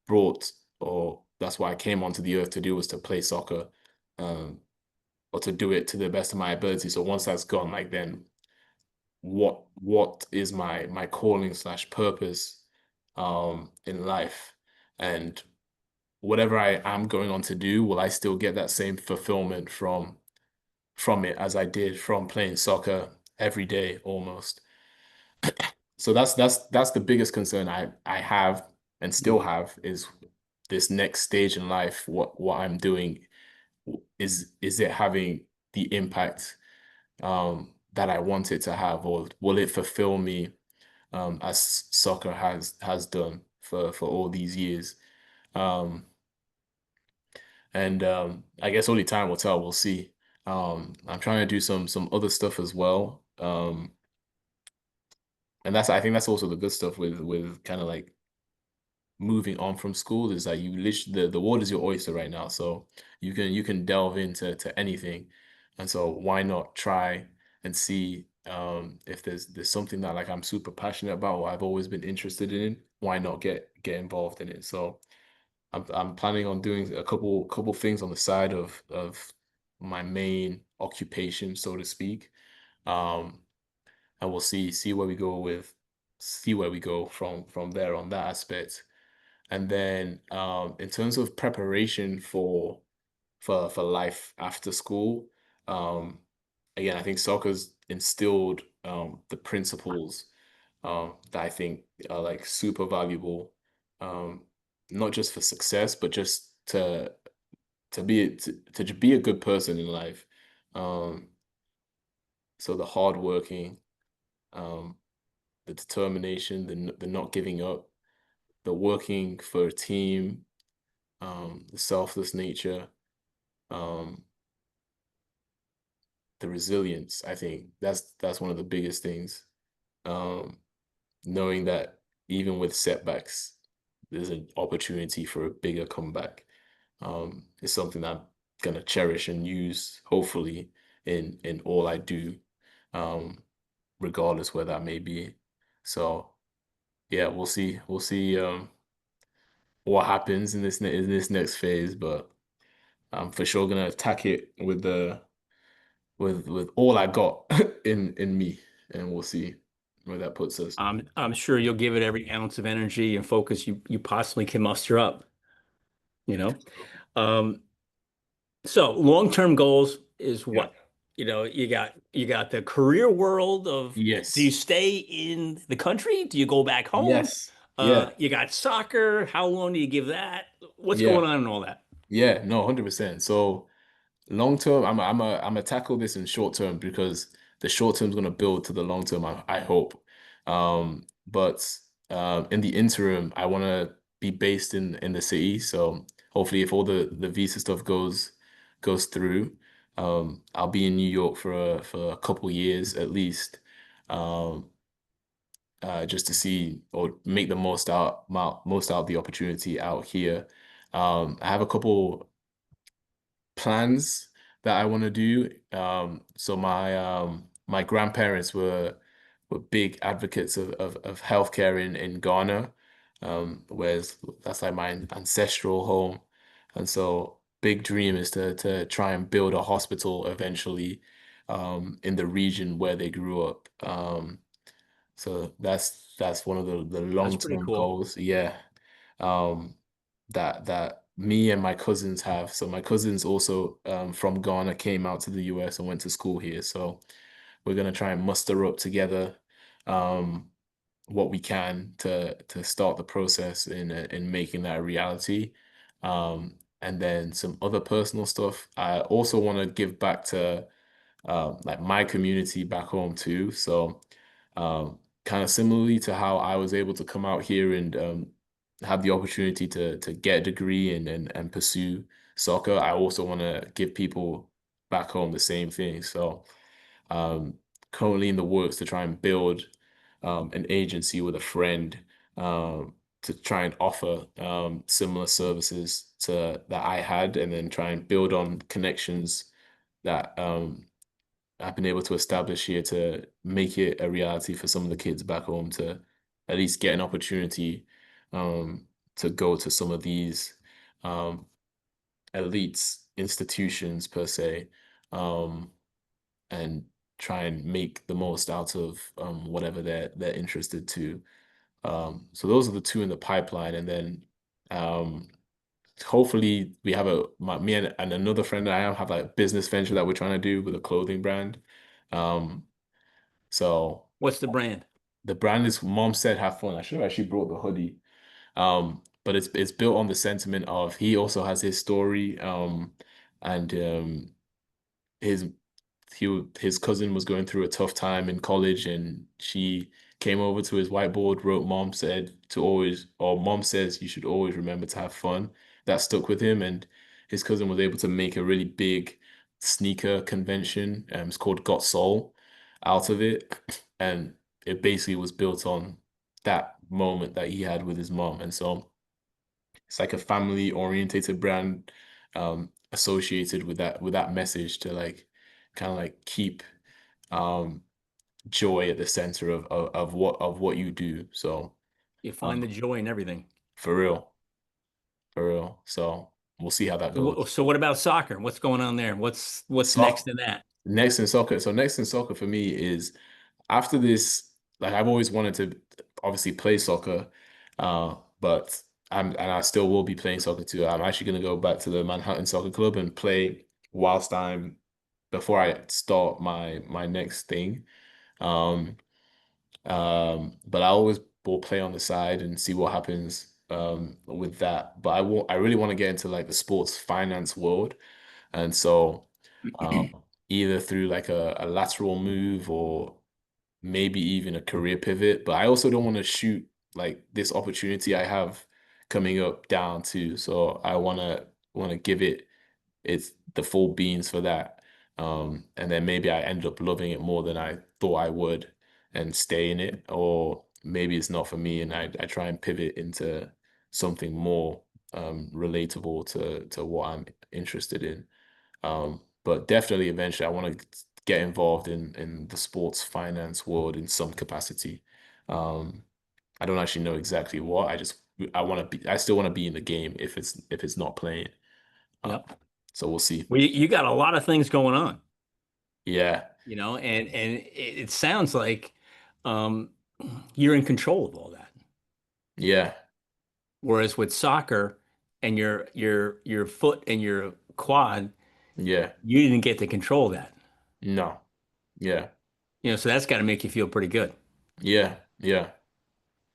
brought, or that's what I came onto the earth to do, was to play soccer. Um, or to do it to the best of my ability. So once that's gone, like then what is my calling slash purpose in life? And whatever I am going on to do, will I still get that same fulfillment from it as I did from playing soccer every day almost? So that's the biggest concern I have and still have is this next stage in life, what I'm doing, is it having the impact that I want it to have, or will it fulfill me as soccer has done for all these years? Um, and I guess only time will tell. We'll see. I'm trying to do some other stuff as well. And I think that's also the good stuff with kind of like moving on from school is that you literally the world is your oyster right now. So you can delve into anything. And so why not try and see if there's something that like I'm super passionate about or I've always been interested in, why not get involved in it? So I'm planning on doing a couple things on the side of my main occupation, so to speak. Um, and we'll see where we go see where we go from there on that aspect. And then in terms of preparation for life after school, um, again, I think soccer's instilled the principles that I think are like super valuable, um, not just for success, but just to be a good person in life. Um, so the hard working, um, the determination, the not giving up, the working for a team, the selfless nature, um, the resilience. I think that's one of the biggest things. Um, Knowing that even with setbacks, there's an opportunity for a bigger comeback. Is something that I'm gonna cherish and use, hopefully, in all I do, um, regardless where that may be. So yeah, we'll see. We'll see what happens in this next phase, but I'm for sure gonna attack it with the with all I got in me, and we'll see where that puts us. I'm sure you'll give it every ounce of energy and focus you possibly can muster up, you know. Um, so long-term goals is Yeah. what? You got the career world of, do you Yes. stay in the country? Do you go back home? Yes. Yeah. You got soccer. How long do you give that? What's Yeah. going on and all that? Yeah. No, 100%. So long term, I'm a tackle this in short term because the short term is gonna build to the long term, I hope. But in the interim, I wanna be based in the city. So hopefully if all the visa stuff goes through, I'll be in New York for a couple years at least. Um just to see or make the most out of the opportunity out here. I have a couple plans that I want to do. So my grandparents were big advocates of healthcare in Ghana, whereas that's like my ancestral home, and so big dream is to try and build a hospital eventually, in the region where they grew up. So that's one of the That's pretty long-term cool. goals. Yeah. Um, that me and my cousins have. So my cousins also from Ghana came out to the US and went to school here. So we're gonna try and muster up together um what we can to start the process in making that a reality. And then some other personal stuff. I also want to give back to like my community back home too. So kind of similarly to how I was able to come out here and have the opportunity to get a degree and pursue soccer, I also want to give people back home the same thing. So um, currently in the works to try and build an agency with a friend to try and offer similar services to that I had, and then try and build on connections that I've been able to establish here to make it a reality for some of the kids back home to at least get an opportunity um, to go to some of these um, elite institutions per se, um, and try and make the most out of whatever they're interested to. So those are the two in the pipeline, and then um, hopefully we have me and another friend that I have like a business venture that we're trying to do with a clothing brand. Um, so What's the brand? the brand is Mom Said Have Fun. I should have actually brought the hoodie. But it's built on the sentiment of he also has his story, and his his cousin was going through a tough time in college, and she came over to his whiteboard, wrote "Mom said to always," or "Mom says you should always remember to have fun." That stuck with him, and his cousin was able to make a really big sneaker convention. It's called Got Soul out of it, and it basically was built on that moment that he had with his mom, and so it's like a family orientated brand associated with that message to like kind of like keep um joy at the center of what you do. So You find um the joy in everything. for real, for real. So we'll see how that goes. So what about soccer? What's going on there? What's next So in that? next in soccer. So next in soccer for me is after this, like I've always wanted to obviously play soccer, but and I still will be playing soccer too. I'm actually gonna go back to the Manhattan Soccer Club and play whilst I'm before I start my next thing. Um, but I always will play on the side and see what happens with that. But I really want to get into like the sports finance world. And so either through like a lateral move or maybe even a career pivot. But I also don't want to shoot like this opportunity I have coming up down too. So I wanna give it it's the full beans for that. And then maybe I end up loving it more than I thought I would and stay in it, or maybe it's not for me and I try and pivot into something more relatable to what I'm interested in. But definitely eventually I want to get involved in the sports finance world in some capacity. Um, I don't actually know exactly what. I want to be I still want to be in the game if it's not playing. Uh, Yep. so we'll see. Well, you got a lot of things going on, Yeah, and it sounds like um, you're in control of all that. yeah, Whereas with soccer and your foot and your quad, yeah. you didn't get to control that. No, yeah, So that's got to make you feel pretty good, yeah, yeah,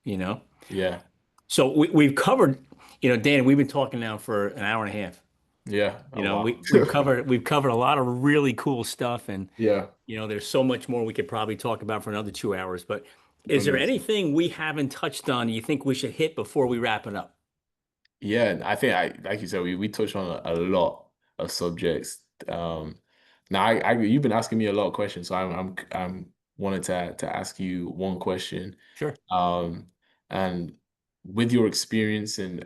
you know. yeah, So we've covered, Dan, we've been talking now for an hour and a half. yeah. Oh wow. We've covered a lot of really cool stuff, and Yeah, there's so much more we could probably talk about for another 2 hours. But is there 100%. anything we haven't touched on you think we should hit before we wrap it up? Yeah, and I think I like you said, we touched on a lot of subjects. Now you've been asking me a lot of questions, so I'm wanted to ask you one question. Sure. Um, and with your experience and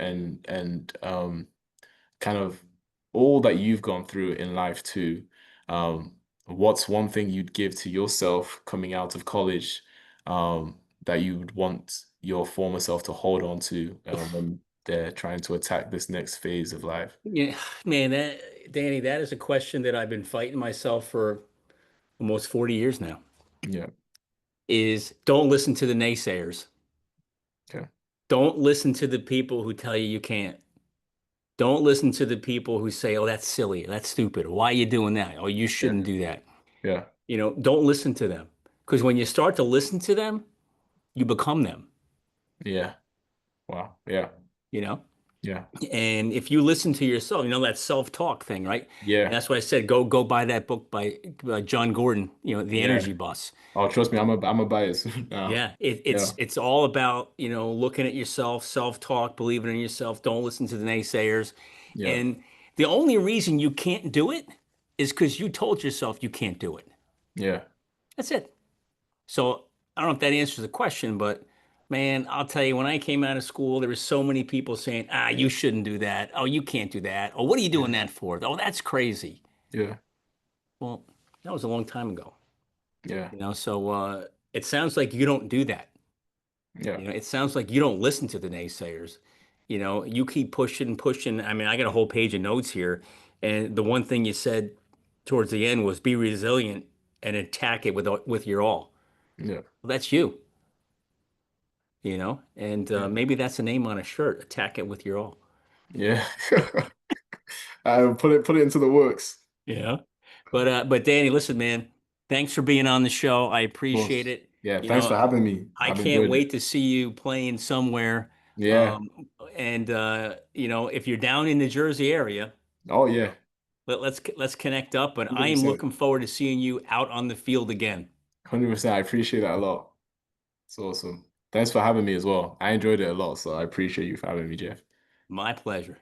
kind of all that you've gone through in life too, um, what's one thing you'd give to yourself coming out of college, that you would want your former self to hold on to, when they're trying to attack this next phase of life? Yeah, man, Danny, that is a question that I've been fighting myself for almost 40 years now. Yeah. Is don't listen to the naysayers. Okay. Don't listen to the people who tell you can't. Don't listen to the people who say, "Oh, that's silly. That's stupid. Why are you doing that? Oh, you Yeah. shouldn't do that." Yeah. Don't listen to them. Because when you start to listen to them, you become them, Yeah. Wow. Yeah. you know? Yeah. And if you listen to yourself, that self-talk thing, right? And Yeah. that's why I said go buy that book by John Gordon, The Yeah. Energy Bus. Oh, trust me, I'm a bias now. Yeah, it, Yeah. it's it's all about, looking at yourself, self-talk, believing in yourself. Don't listen to the naysayers. Yeah. And the only reason you can't do it is because you told yourself you can't do it. Yeah. That's it. So I don't know if that answers the question, but man, I'll tell you, when I came out of school, there were so many people saying, you shouldn't do that. Oh, you can't do that. Oh, what are you Yeah. doing that for? Oh, that's crazy. Yeah. Well, that was a long time ago, Yeah. so it sounds like you don't do that. Yeah. It sounds like you don't listen to the naysayers. You keep pushing, pushing. I mean, I got a whole page of notes here. And the one thing you said towards the end was be resilient and attack it with your all. Yeah. Well, that's you, and Yeah. maybe that's a name on a shirt. Attack it with your all. Yeah. I put it into the works. Yeah. But Danny, listen, man, thanks for being on the show. I Of appreciate course. it. Yeah, thanks for having me. I I've can't enjoyed it. wait to see you playing somewhere. Yeah. Um, and if you're down in the Jersey area, Oh yeah. let's connect up. And I am 100%. looking forward to seeing you out on the field again. 100%. I appreciate that a lot. It's awesome. Thanks for having me as well. I enjoyed it a lot, so I appreciate you for having me, Jeff. My pleasure.